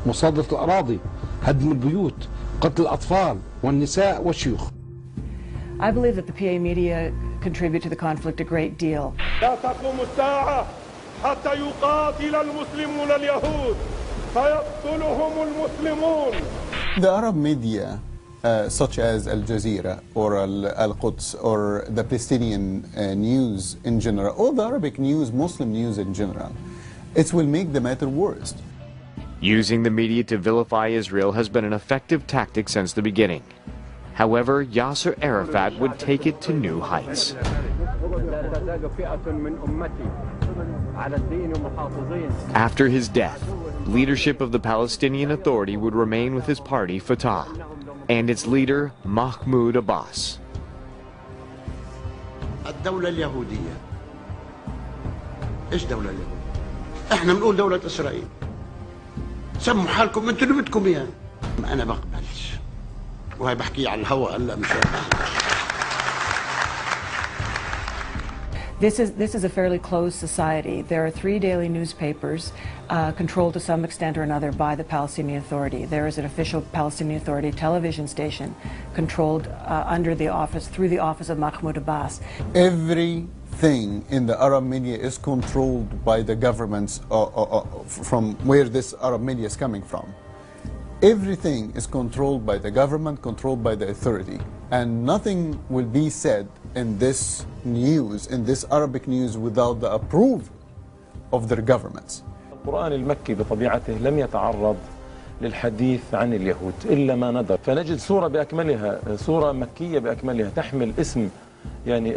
مصادرة الأراضي، هدم البيوت، قتل الأطفال والنساء والشيوخ. I believe that the PA media contribute to the conflict a great deal. لا تقوم الساعة حتى يقاتل المسلمون اليهود فيقتلهم المسلمون. The Arab media, such as Al Jazeera or Al Quds or the Palestinian news in general, all the Arabic news, Muslim news in general, it will make the matter worse. Using the media to vilify Israel has been an effective tactic since the beginning. However, Yasser Arafat would take it to new heights. After his death, leadership of the Palestinian Authority would remain with his party, Fatah, and its leader, Mahmoud Abbas. الدولة اليهودية. إيش دولة اليهودية؟ إحنا بنقول دولة إسرائيل. سموا حالكم أنتوا اللي بدكم إياه. أنا بقبلش. وهي بحكي على الهواء هلا مش This is a fairly closed society. There are 3 daily newspapers controlled to some extent or another by the Palestinian Authority. There is an official Palestinian Authority television station controlled through the office of Mahmoud Abbas. Everything in the Arab media is controlled by the governments from where this Arab media is coming from. Everything is controlled by the government, controlled by the authority, and nothing will be said in this news, in this Arabic news, without the approval of their governments. القرآن المكي بطبيعته لم يتعرض للحديث عن اليهود إلا ما ندر، فنجد سورة بأكملها، سورة مكية بأكملها تحمل اسم يعني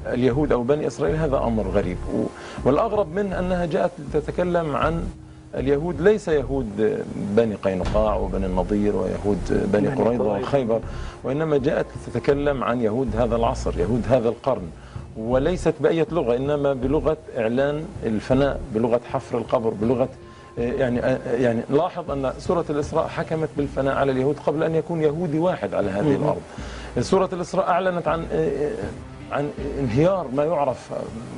اليهود أو بني إسرائيل. هذا أمر غريب، والأغرب منه أنها جاءت تتكلم عن اليهود ليس يهود بني قينقاع وبني النضير ويهود بني قريظة وخيبر، وإنما جاءت تتكلم عن يهود هذا العصر، يهود هذا القرن، وليست بأية لغة، إنما بلغة إعلان الفناء، بلغة حفر القبر، بلغة يعني لاحظ أن سورة الإسراء حكمت بالفناء على اليهود قبل أن يكون يهودي واحد على هذه الأرض. سورة الإسراء أعلنت عن انهيار ما يعرف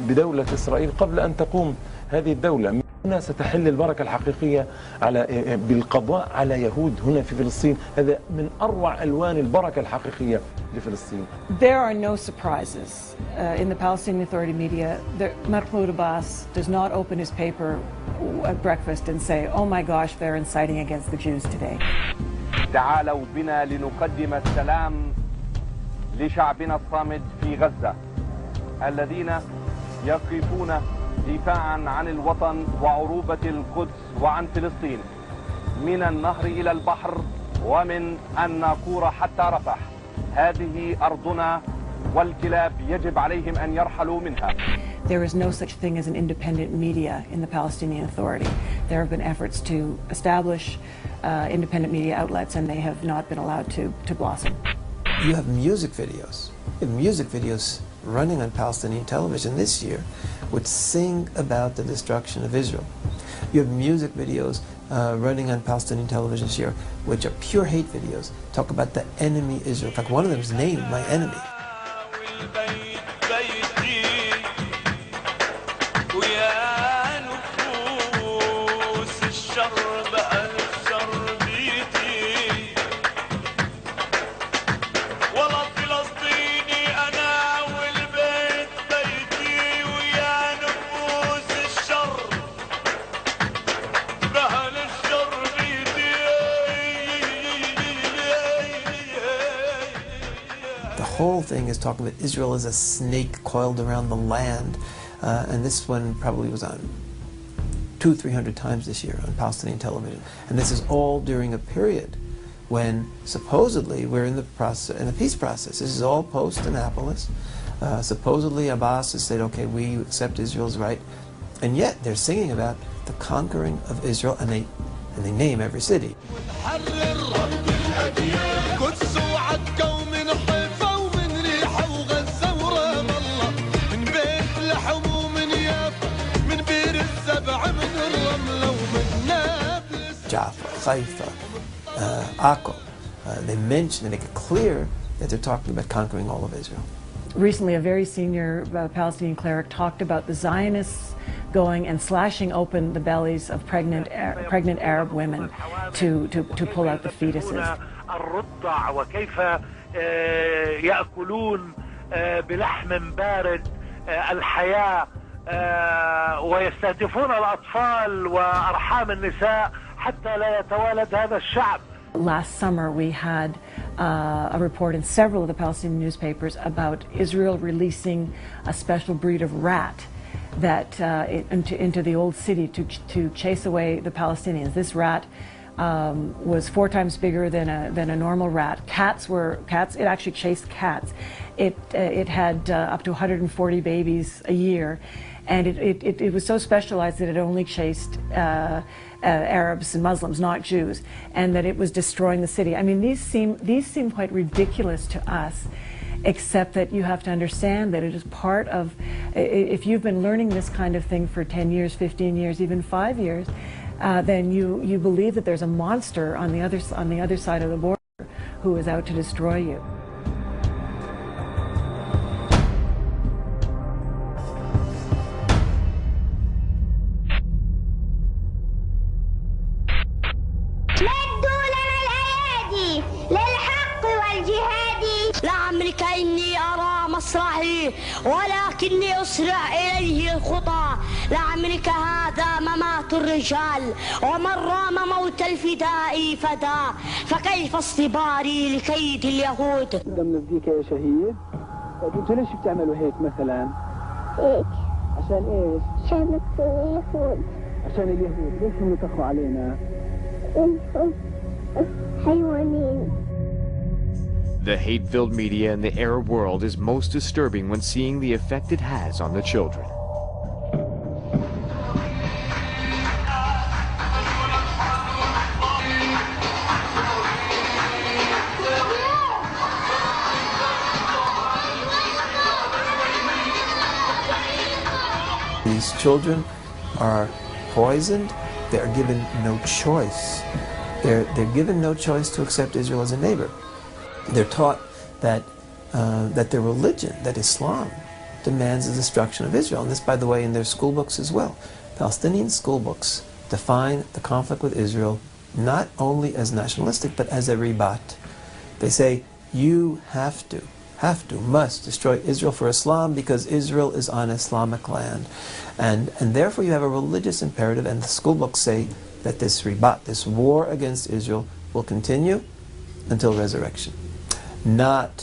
بدولة إسرائيل قبل أن تقوم هذه الدولة. هنا ستحل البركة الحقيقية بالقضاء على يهود هنا في فلسطين. هذا من أروع ألوان البركة الحقيقية لفلسطين. There are no surprises in the Palestinian Authority media. Mahmoud Abbas does not open his paper at breakfast and say, "Oh my gosh, they're inciting against the Jews today." تعالوا بنا لنقدم السلام لشعبنا الصامد في غزة الذين يقفون دفاعا عن الوطن وعروبة القدس وعن فلسطين من النهر إلى البحر ومن الناقورة حتى رفح. هذه أرضنا والكلاب يجب عليهم أن يرحلوا منها. There is no such thing as an independent media in the Palestinian Authority. There have been efforts to establish independent media outlets, and they have not been allowed to blossom. You have music videos. You have music videos running on Palestinian television this year which sing about the destruction of Israel. You have music videos running on Palestinian television this year which are pure hate videos, talk about the enemy Israel. In fact, one of them is named My Enemy. The whole thing is talking about Israel as a snake coiled around the land, and this one probably was on 200-300 times this year on Palestinian television. And this is all during a period when supposedly we're in the peace process. This is all post-Annapolis. Supposedly Abbas has said, okay, we accept Israel's right, and yet they're singing about the conquering of Israel, and they name every city. Jaffa, Haifa, Akko, they mention and make it clear that they're talking about conquering all of Israel. Recently, a very senior Palestinian cleric talked about the Zionists going and slashing open the bellies of pregnant Arab women to pull out the fetuses. الرضع وكيف يأكلون بلحم بارد الحياة ويستهدفون الأطفال وأرحام النساء حتى لا يتوالد هذا الشعب. Last summer we had a report in several of the Palestinian newspapers about Israel releasing a special breed of rat that into the old city to chase away the Palestinians. This rat was 4 times bigger than a normal rat. It actually chased cats. It had up to 140 babies a year, and it was so specialized that it only chased Arabs and Muslims, not Jews, and that it was destroying the city. I mean, these seem quite ridiculous to us, except that you have to understand that it is part of, if you've been learning this kind of thing for 10 years, 15 years, even 5 years, then you believe that there's a monster on the other side of the border who is out to destroy you. لذلك إني أرى مصرعي ولكني أسرع إليه الخطى. لعمرك هذا ممات الرجال ومن رام موت الفداء فدا، فكيف اصطباري لكيد اليهود. مزيكا يا شهيد. انتوا ليش بتعملوا هيك مثلا؟ هيك عشان ايش؟ عشان اليهود. عشان اليهود. ليش هم يتخوا علينا؟ حيوانين. The hate-filled media in the Arab world is most disturbing when seeing the effect it has on the children. These children are poisoned. They are given no choice. They're given no choice to accept Israel as a neighbor. They're taught that their religion, that Islam, demands the destruction of Israel. And this, by the way, in their school books as well. Palestinian school books define the conflict with Israel not only as nationalistic, but as a ribat. They say, you must destroy Israel for Islam because Israel is on Islamic land. And therefore you have a religious imperative, and the school books say that this ribat, this war against Israel, will continue until resurrection. Not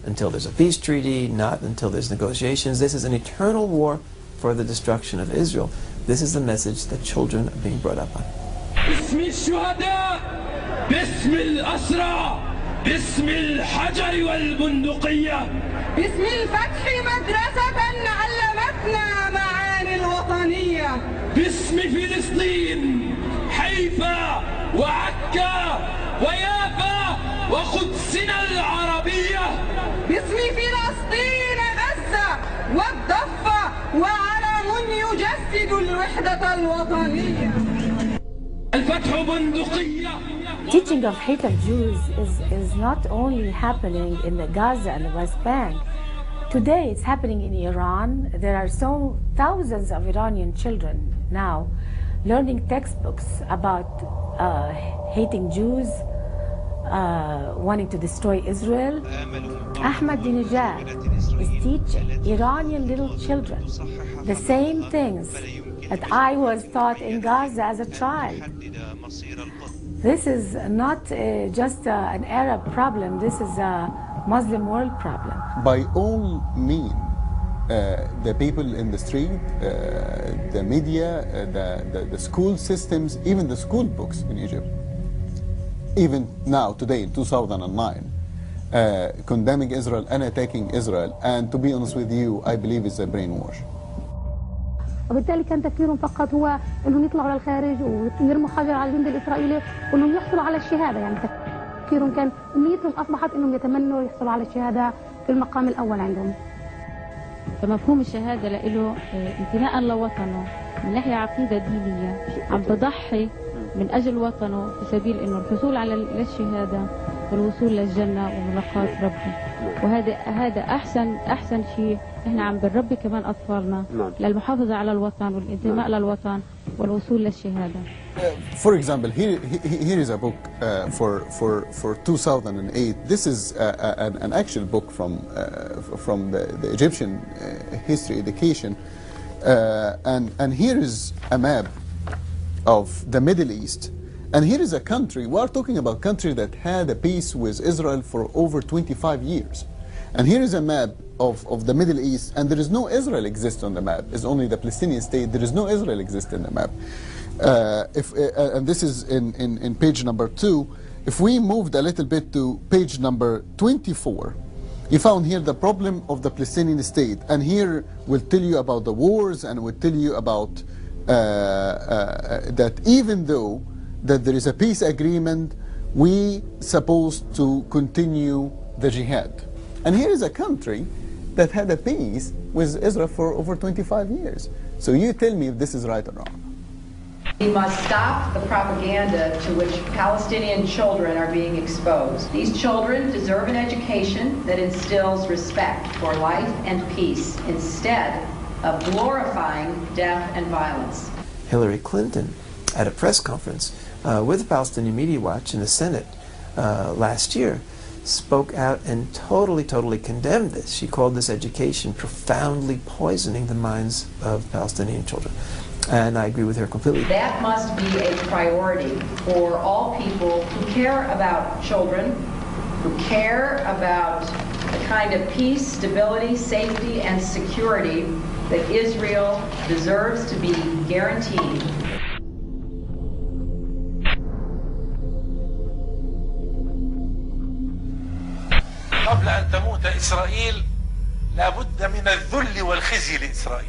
until there's a peace treaty, not until there's negotiations. This is an eternal war for the destruction of Israel. This is the message that children are being brought up on. باسم الشهداء، باسم الأسرى، باسم الحجر والبندقية، باسم الفتح مدرسة علمتنا معاني الوطنية، باسم فلسطين، حيفا وعكا ويافا وقدسنا العربية، باسم فلسطين غزة والضفة وعلم يجسد الوحدة الوطنية. الفتح بندقية. Teaching of hate of Jews is not only happening in the Gaza and the West Bank. Today it's happening in Iran. There are thousands of Iranian children now learning textbooks about hating Jews, wanting to destroy Israel. Ahmadinejad is teaching Iranian little children the same things that I was taught in Gaza as a child. This is not just an Arab problem, this is a Muslim world problem. By all means, the people in the street, the media, the school systems, even the school books in Egypt, even now, today, in 2009, condemning Israel and attacking Israel, and to be honest with you, I believe it's a brainwash. وبالتالي كان تفكيرهم فقط هو انهم يطلعوا للخارج ويرموا حجر على الجند الاسرائيلي وانهم يحصلوا على الشهاده، يعني تفكيرهم كان امنيتهم اصبحت انهم يتمنوا يحصلوا على الشهاده في المقام الاول عندهم. فمفهوم الشهاده له انتماء لوطنه من ناحيه عقيده دينيه، عم تضحي من اجل وطنه في سبيل انه الحصول على الشهاده والوصول للجنه وملاقاه ربه. وهذا احسن شيء احنا عم بنربي كمان اطفالنا للمحافظه على الوطن والانتماء للوطن والوصول للشهاده. For example, here is a book for 2008. This is an actual book from the Egyptian history education, and here is a map of the Middle East. And here is a country, we are talking about a country that had a peace with Israel for over 25 years. And here is a map of the Middle East, and there is no Israel exist on the map. It's only the Palestinian state. There is no Israel exist in the map. And this is in page number 2. If we moved a little bit to page number 24, you found here the problem of the Palestinian state. And here we'll tell you about the wars, and we'll tell you about that even though that there is a peace agreement, we supposed to continue the jihad. And here is a country that had a peace with Israel for over 25 years. So you tell me if this is right or wrong. We must stop the propaganda to which Palestinian children are being exposed. These children deserve an education that instills respect for life and peace instead of glorifying death and violence. Hillary Clinton, at a press conference with the Palestinian Media Watch in the Senate last year, spoke out and totally condemned this. She called this education profoundly poisoning the minds of Palestinian children. And I agree with her completely. That must be a priority for all people who care about children, who care about the kind of peace, stability, safety, and security that Israel deserves to be guaranteed. قبل أن تموت إسرائيل لابد من الذل والخزي لإسرائيل.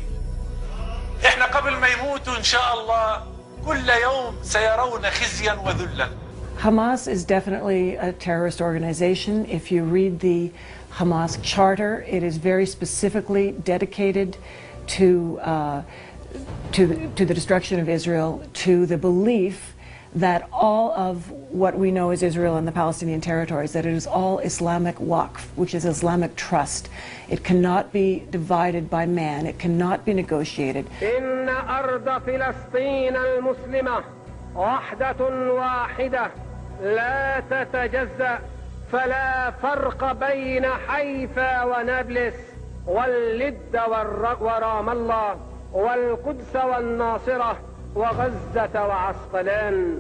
إحنا قبل ما يموتوا إن شاء الله كل يوم سيرون خزيا وذلا. Hamas is definitely a terrorist organization. If you read the Hamas charter, it is very specifically dedicated to the destruction of Israel, to the belief that all of what we know as Israel and the Palestinian territories, that it is all Islamic waqf, which is Islamic trust. It cannot be divided by man. It cannot be negotiated. إن أرض فلسطين المسلمة وحدة واحدة لا تتجزأ فلا فرق بين حيفا ونابلس واللد ورام الله والقدس والناصرة وغزة وعسقلان،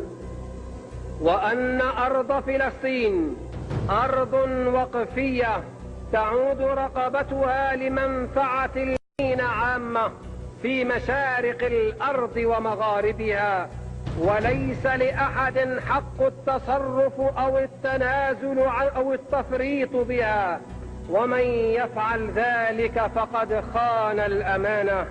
وأن أرض فلسطين أرض وقفية تعود رقبتها لمنفعة المسلمين عامة في مشارق الأرض ومغاربها، وليس لأحد حق التصرف أو التنازل أو التفريط بها، ومن يفعل ذلك فقد خان الأمانة،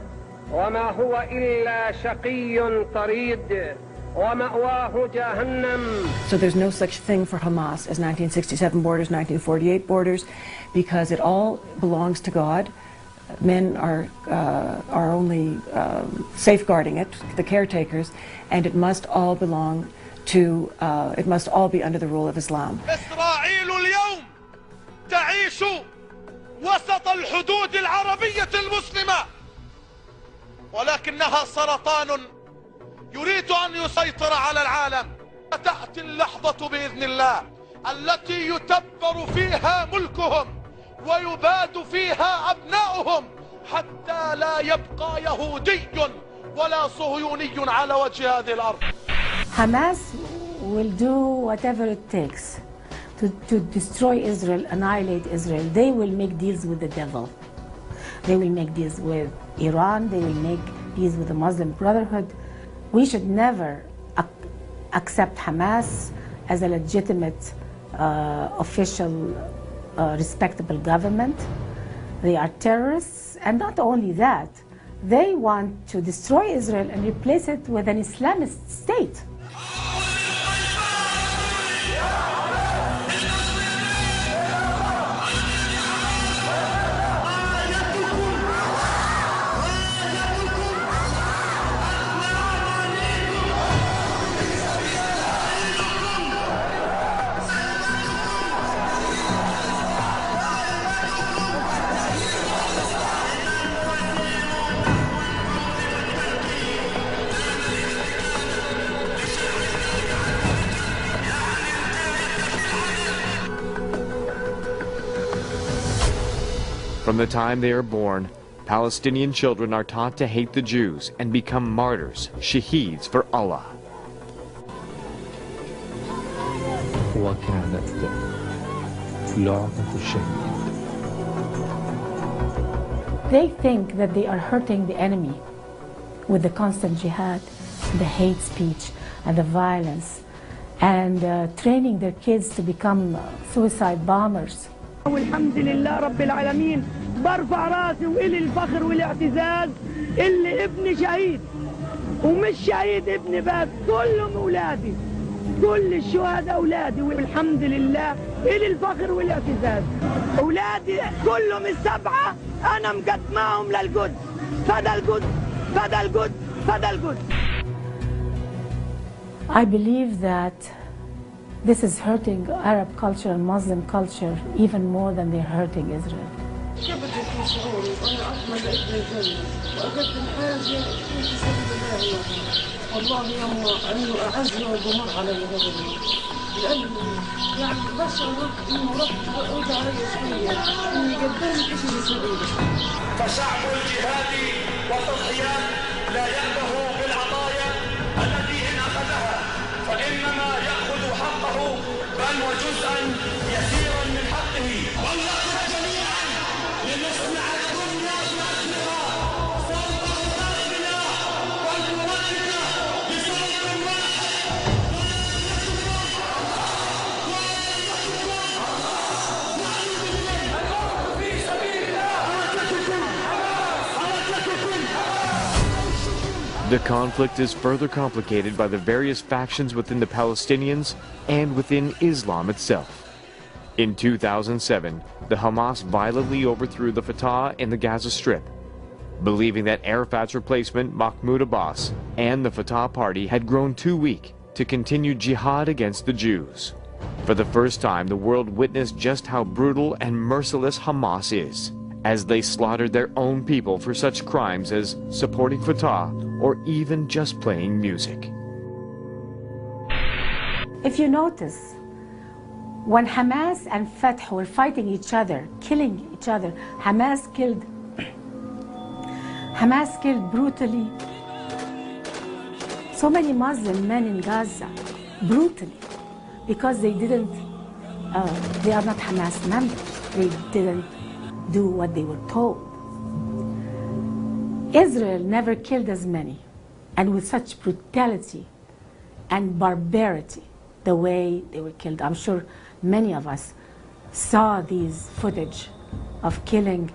وما هو إلا شقي طريد ومأواه جهنم. So there's no such thing for Hamas as 1967 borders, 1948 borders, because it all belongs to God. Men are only safeguarding it, the caretakers, and it must all belong to, it must all be under the rule of Islam. إسرائيل اليوم تعيش وسط الحدود العربية المسلمة، ولكنها سرطان يريد أن يسيطر على العالم. تأتي اللحظة بإذن الله التي يتبر فيها ملكهم ويباد فيها أبناؤهم حتى لا يبقى يهودي ولا صهيوني على وجه هذه الأرض. Hamas will do whatever it takes to destroy Israel, annihilate Israel. They will make deals with the devil. They will make deals with Iran. They will make deals with the Muslim Brotherhood. We should never accept Hamas as a legitimate, official, respectable government. They are terrorists, and not only that, they want to destroy Israel and replace it with an Islamist state. From the time they are born, Palestinian children are taught to hate the Jews and become martyrs, shaheeds for Allah. وكانت لعبة الشهيد. They think that they are hurting the enemy with the constant jihad, the hate speech, and the violence, and training their kids to become suicide bombers. والحمد لله رب العالمين، برفع راسي وإلي الفخر والاعتزاز اللي ابني شهيد، ومش شهيد ابني بس، كلهم أولادي، كل الشهداء أولادي، والحمد لله إلي الفخر والاعتزاز. أولادي كلهم السبعة أنا مقدماهم للقدس، فدا القدس، فدا القدس، فدا القدس. I believe that this is hurting Arab culture and Muslim culture even more than they're hurting Israel. شبكت في شعوري وأنا أطمن ابن الجنة وأقدم حاجة في سبيل الله والله يما أنه أعزنا وضمر على الغضب لأنه يعني بشر ورد علي شوية إني قدرت إيش اللي يسوي. فشعب الجهاد والتضحيات لا يأبه بالعطايا التي إن أخذها فإنما يأخذ حقه بل وجزءا يسيرا من حقه. والله جميعا لنسمع الدنيا بأسرها فوق أوطاننا والمردة بصوت واحد. The conflict is further complicated by the various factions within the Palestinians and within Islam itself. In 2007, the Hamas violently overthrew the Fatah in the Gaza Strip, believing that Arafat's replacement, Mahmoud Abbas, and the Fatah party had grown too weak to continue jihad against the Jews. For the first time, the world witnessed just how brutal and merciless Hamas is, as they slaughtered their own people for such crimes as supporting Fatah or even just playing music. If you notice, when Hamas and Fatah were fighting each other, killing each other, Hamas killed brutally so many Muslim men in Gaza, brutally, because they didn't, they are not Hamas members. They didn't do what they were told. Israel never killed as many, and with such brutality and barbarity, the way they were killed. I'm sure many of us saw these footage of killing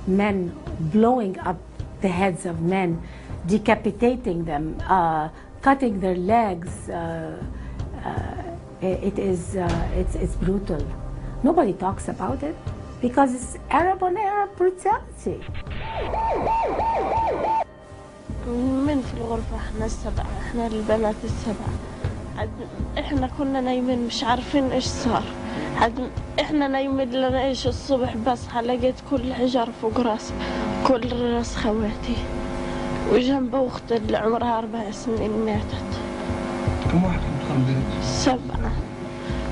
men, blowing up the heads of men, decapitating them, cutting their legs. It's brutal. Nobody talks about it because it's Arab on Arab brutality. من في الغرفة احنا السبعة، احنا البنات السبعة. احنا كنا نايمين مش عارفين ايش صار. احنا نايمين لنا ايش الصبح بصحى لقيت كل حجر فوق راسي، كل راس خواتي. وجنب اختي اللي عمرها 4 سنين ماتت. كم واحد كنتوا بالبيت؟ 7.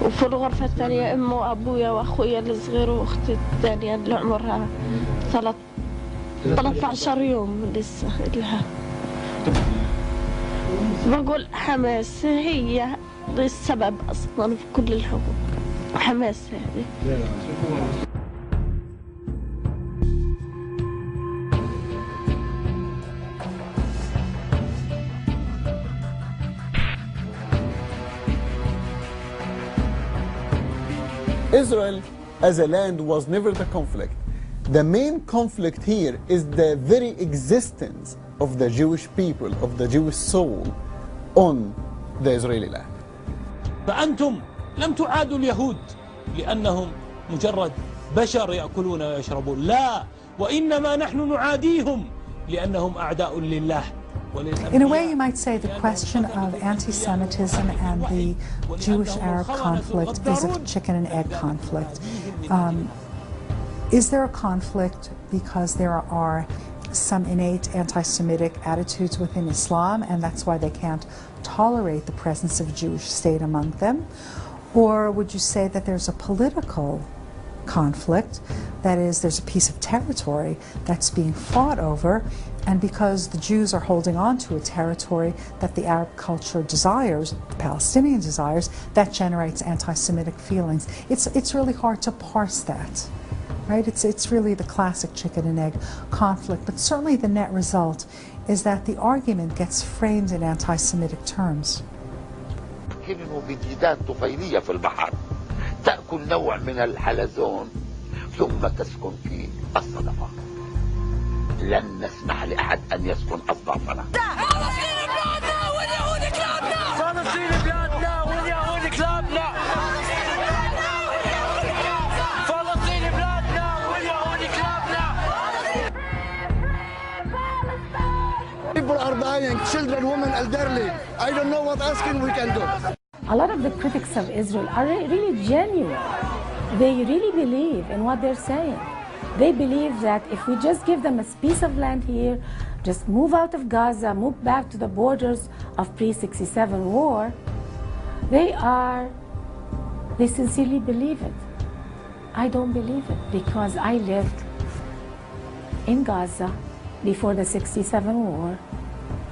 وفي الغرفة الثانية أمي وأبويا وأخويا الصغير وأختي الثانية اللي عمرها 13 يوم لسه لها. بقول حماس هي السبب أصلا في كل الحقوق. حماس هذه. Israel as a land was never the conflict. The main conflict here is the very existence of the Jewish people, of the Jewish soul on the Israeli land. فأنتم لم تعادوا اليهود لأنهم مجرد بشر يأكلون ويشربون، لا، وإنما نحن نعاديهم لأنهم أعداء لله. In a way, you might say the question of anti-Semitism and the Jewish-Arab conflict is a chicken and egg conflict. Is there a conflict because there are some innate anti-Semitic attitudes within Islam, and that's why they can't tolerate the presence of a Jewish state among them? Or would you say that there's a political conflict, that is, there's a piece of territory that's being fought over, and because the Jews are holding on to a territory that the Arab culture desires, the Palestinian desires, that generates anti-Semitic feelings. It's really hard to parse that, right? It's really the classic chicken and egg conflict, but certainly the net result is that the argument gets framed in anti-Semitic terms. بجدان طفيلية في البحر تأكل نوع من الحلزون ثم تسكن في الصدفة. لن نسمح لأحد أن يسكن أصدافنا. فلسطين بلادنا واليهود كلابنا. فلسطين بلادنا واليهود كلابنا. فلسطين بلادنا واليهود كلابنا. People are dying, children, women, elderly. I don't know what asking we can do. A lot of the critics of Israel are really genuine. They really believe in what they're saying. They believe that if we just give them a piece of land here, just move out of Gaza, move back to the borders of pre-67 war, they are They sincerely believe it. I don't believe it because I lived in Gaza before the 67 war,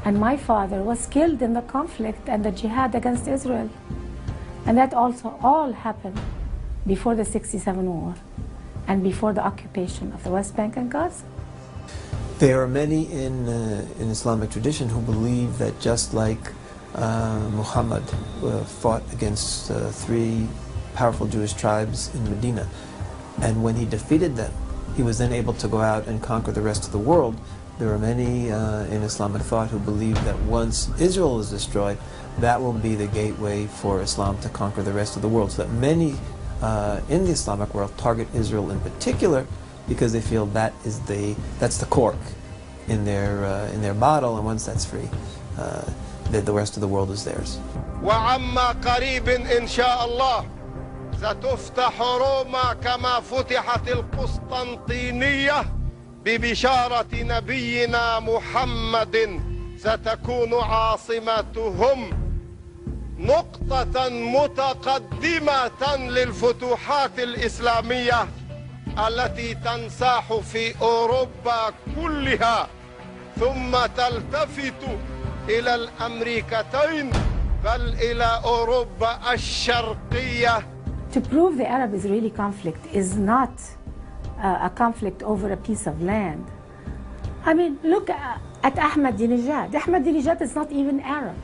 and my father was killed in the conflict and the jihad against Israel. And that also all happened before the 67 war and before the occupation of the West Bank and Gaza. There are many in Islamic tradition who believe that just like Muhammad fought against three powerful Jewish tribes in Medina, and when he defeated them, he was then able to go out and conquer the rest of the world. There are many in Islamic thought who believe that once Israel is destroyed, that will be the gateway for Islam to conquer the rest of the world. So that many in the Islamic world target Israel in particular because they feel that's the cork in their bottle, and once that's free, the rest of the world is theirs. وعما قريب إن شاء الله ستفتح روما كما فتحت القسطنطينية ببشارة نبينا محمد ستكون عاصمتهم نقطة متقدمة للفتوحات الإسلامية التي تنساح في أوروبا كلها ثم تلتفت إلى الأمريكتين بل إلى أوروبا الشرقية. To prove the Arab-Israeli conflict is not a conflict over a piece of land. I mean, look at Ahmadinejad. Ahmadinejad is not even Arab.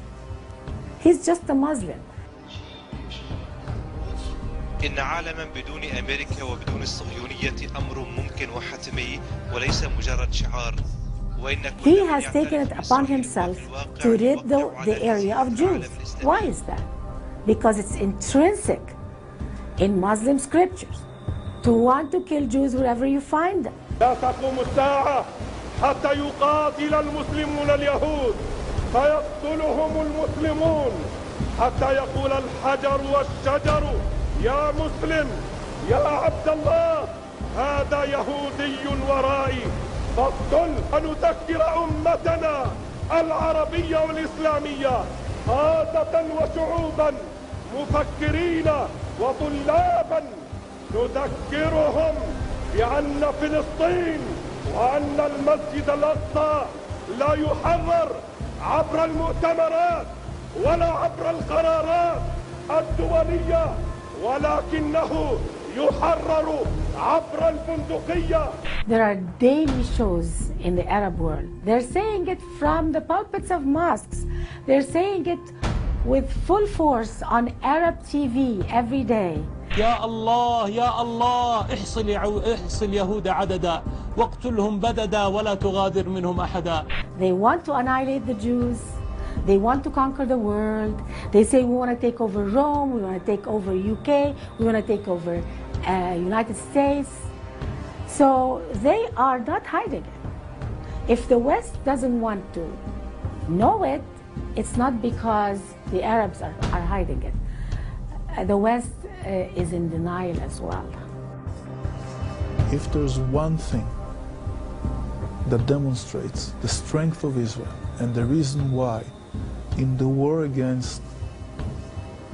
He's just a Muslim. إن عالما بدون أمريكا وبدون الصهيونية أمر ممكن وحتمي وليس مجرد شعار. He has taken it upon himself to rid the area of Jews. Why is that? Because it's intrinsic in Muslim scriptures to want to kill Jews wherever you find them. لا تقوم الساعة حتى يقاتل المسلمون اليهود فيقتلهم المسلمون حتى يقول الحجر والشجر يا مسلم يا عبد الله هذا يهودي ورائي فاقتل ونذكر أمتنا العربية والإسلامية قادة وشعوبا مفكرين وطلابا نذكرهم بأن فلسطين وأن المسجد الأقصى لا يحرر عبر المؤتمرات ولا عبر القرارات الدولية ولكنه يحرر عبر البندقية. There are daily shows in the Arab world. They're saying it from the pulpits of mosques. They're saying it with full force on Arab TV every day. يا الله يا الله احصل يهود عددا واقتلهم بددا ولا تغادر منهم أحدا. They want to annihilate the Jews. They want to conquer the world. They say we want to take over Rome, we want to take over UK, we want to take over United States. So they are not hiding it. If the West doesn't want to know it, it's not because the Arabs are hiding it. The West is in denial as well. If there's one thing that demonstrates the strength of Israel and the reason why in the war against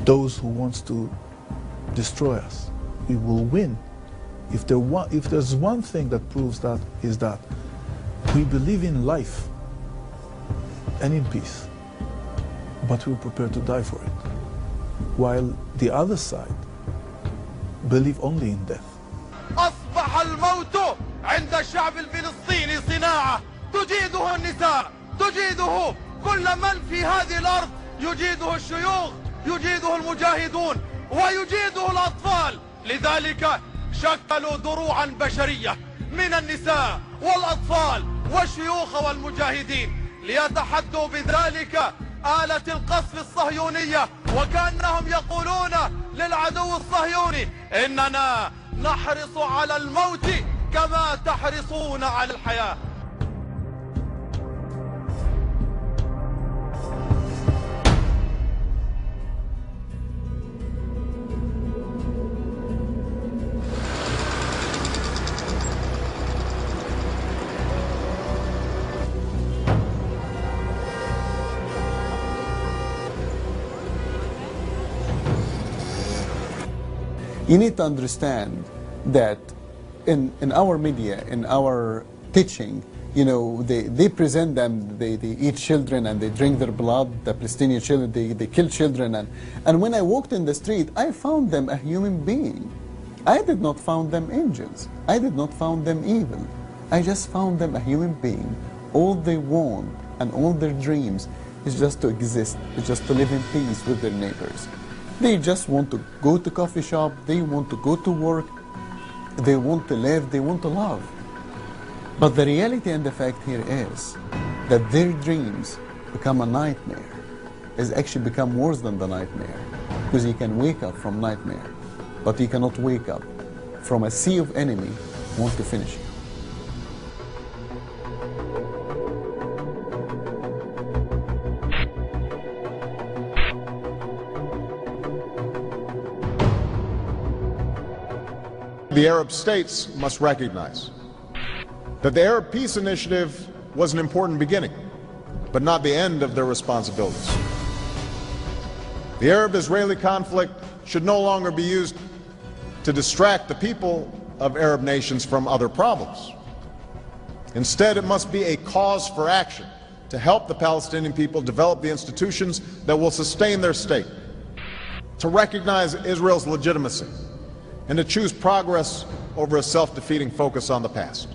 those who wants to destroy us, we will win. If there's one thing that proves that, is that we believe in life and in peace, but we're prepared to die for it, while the other side believe only in death. أصبح الموت عند الشعب الفلسطيني صناعة تجيده النساء، تجيده كل من في هذه الأرض، يجيده الشيوخ، يجيده المجاهدون، ويجيده الأطفال. لذلك شكلوا دروعا بشرية من النساء والأطفال والشيوخ والمجاهدين ليتحدوا بذلك آلة القصف الصهيونية، وكأنهم يقولون للعدو الصهيوني إننا نحرص على الموت كما تحرصون على الحياة. You need to understand that in our media, in our teaching, you know, they present them, they eat children and they drink their blood, the Palestinian children, they kill children. And when I walked in the street, I found them a human being. I did not find them angels. I did not find them evil. I just found them a human being. All they want and all their dreams is just to exist, is just to live in peace with their neighbors. They just want to go to coffee shop, they want to go to work, they want to live, they want to love. But the reality and the fact here is that their dreams become a nightmare, is actually become worse than the nightmare. Because you can wake up from nightmare, but you cannot wake up from a sea of enemy who want to finish you. The Arab states must recognize that the Arab Peace Initiative was an important beginning, but not the end of their responsibilities. The Arab-Israeli conflict should no longer be used to distract the people of Arab nations from other problems. Instead, it must be a cause for action to help the Palestinian people develop the institutions that will sustain their state, to recognize Israel's legitimacy, and to choose progress over a self-defeating focus on the past.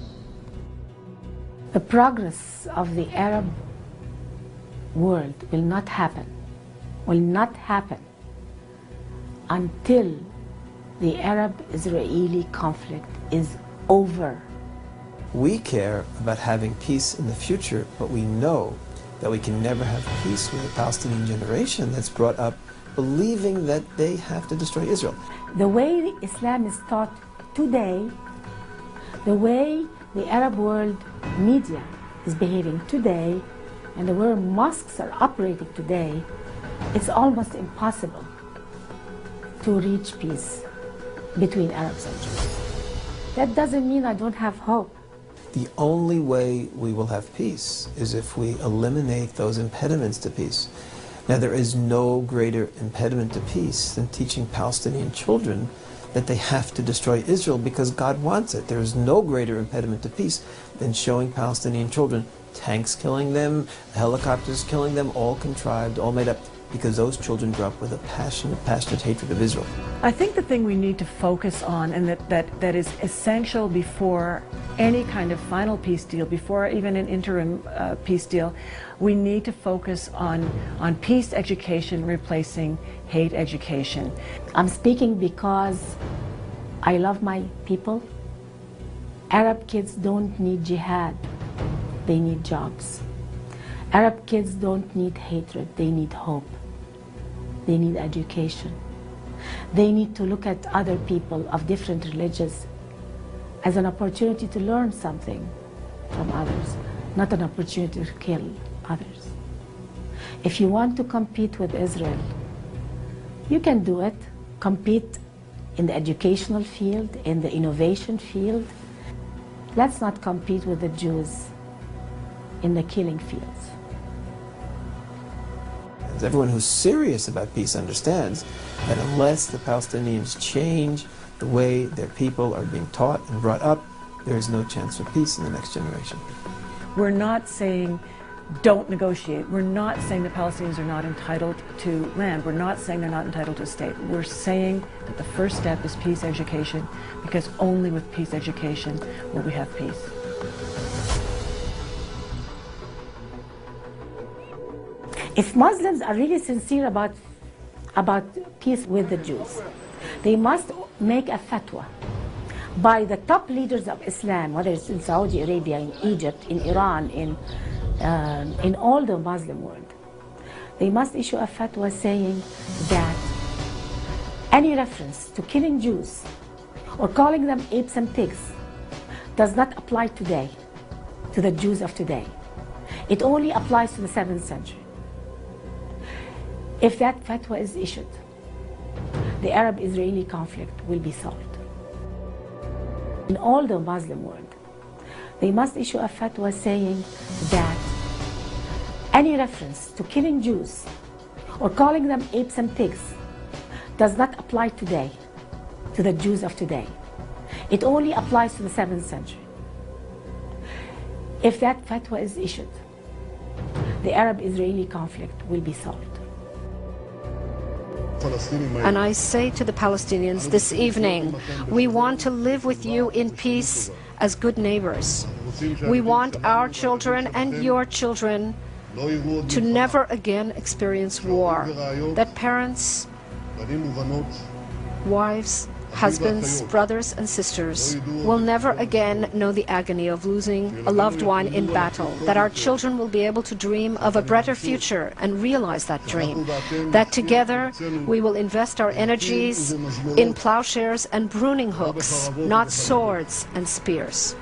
The progress of the Arab world will not happen until the Arab-Israeli conflict is over. We care about having peace in the future, but we know that we can never have peace with a Palestinian generation that's brought up believing that they have to destroy Israel. The way Islam is taught today, the way the Arab world media is behaving today, and the way mosques are operating today, it's almost impossible to reach peace between Arabs and Jews. That doesn't mean I don't have hope. The only way we will have peace is if we eliminate those impediments to peace. Now, there is no greater impediment to peace than teaching Palestinian children that they have to destroy Israel because God wants it. There is no greater impediment to peace than showing Palestinian children tanks killing them, helicopters killing them, all contrived, all made up, because those children grew up with a passionate hatred of Israel. I think the thing we need to focus on, and that is essential before any kind of final peace deal, before even an interim peace deal, we need to focus on peace education replacing hate education. I'm speaking because I love my people. Arab kids don't need jihad, they need jobs. Arab kids don't need hatred, they need hope. They need education. They need to look at other people of different religions as an opportunity to learn something from others, not an opportunity to kill others. If you want to compete with Israel, you can do it. Compete in the educational field, in the innovation field. Let's not compete with the Jews in the killing fields. Everyone who's serious about peace understands that unless the Palestinians change the way their people are being taught and brought up, there is no chance for peace in the next generation. We're not saying don't negotiate. We're not saying the Palestinians are not entitled to land. We're not saying they're not entitled to a state. We're saying that the first step is peace education, because only with peace education will we have peace. If Muslims are really sincere about peace with the Jews, they must make a fatwa by the top leaders of Islam, whether it's in Saudi Arabia, in Egypt, in Iran, in all the Muslim world. They must issue a fatwa saying that any reference to killing Jews or calling them apes and pigs does not apply today to the Jews of today. It only applies to the 7th century. If that fatwa is issued, the Arab-Israeli conflict will be solved. In all the Muslim world, they must issue a fatwa saying that any reference to killing Jews or calling them apes and pigs does not apply today to the Jews of today. It only applies to the 7th century. If that fatwa is issued, the Arab-Israeli conflict will be solved. And I say to the Palestinians this evening, we want to live with you in peace as good neighbors. We want our children and your children to never again experience war, that parents, wives, husbands, brothers and sisters will never again know the agony of losing a loved one in battle, that our children will be able to dream of a better future and realize that dream, that together we will invest our energies in plowshares and pruning hooks, not swords and spears.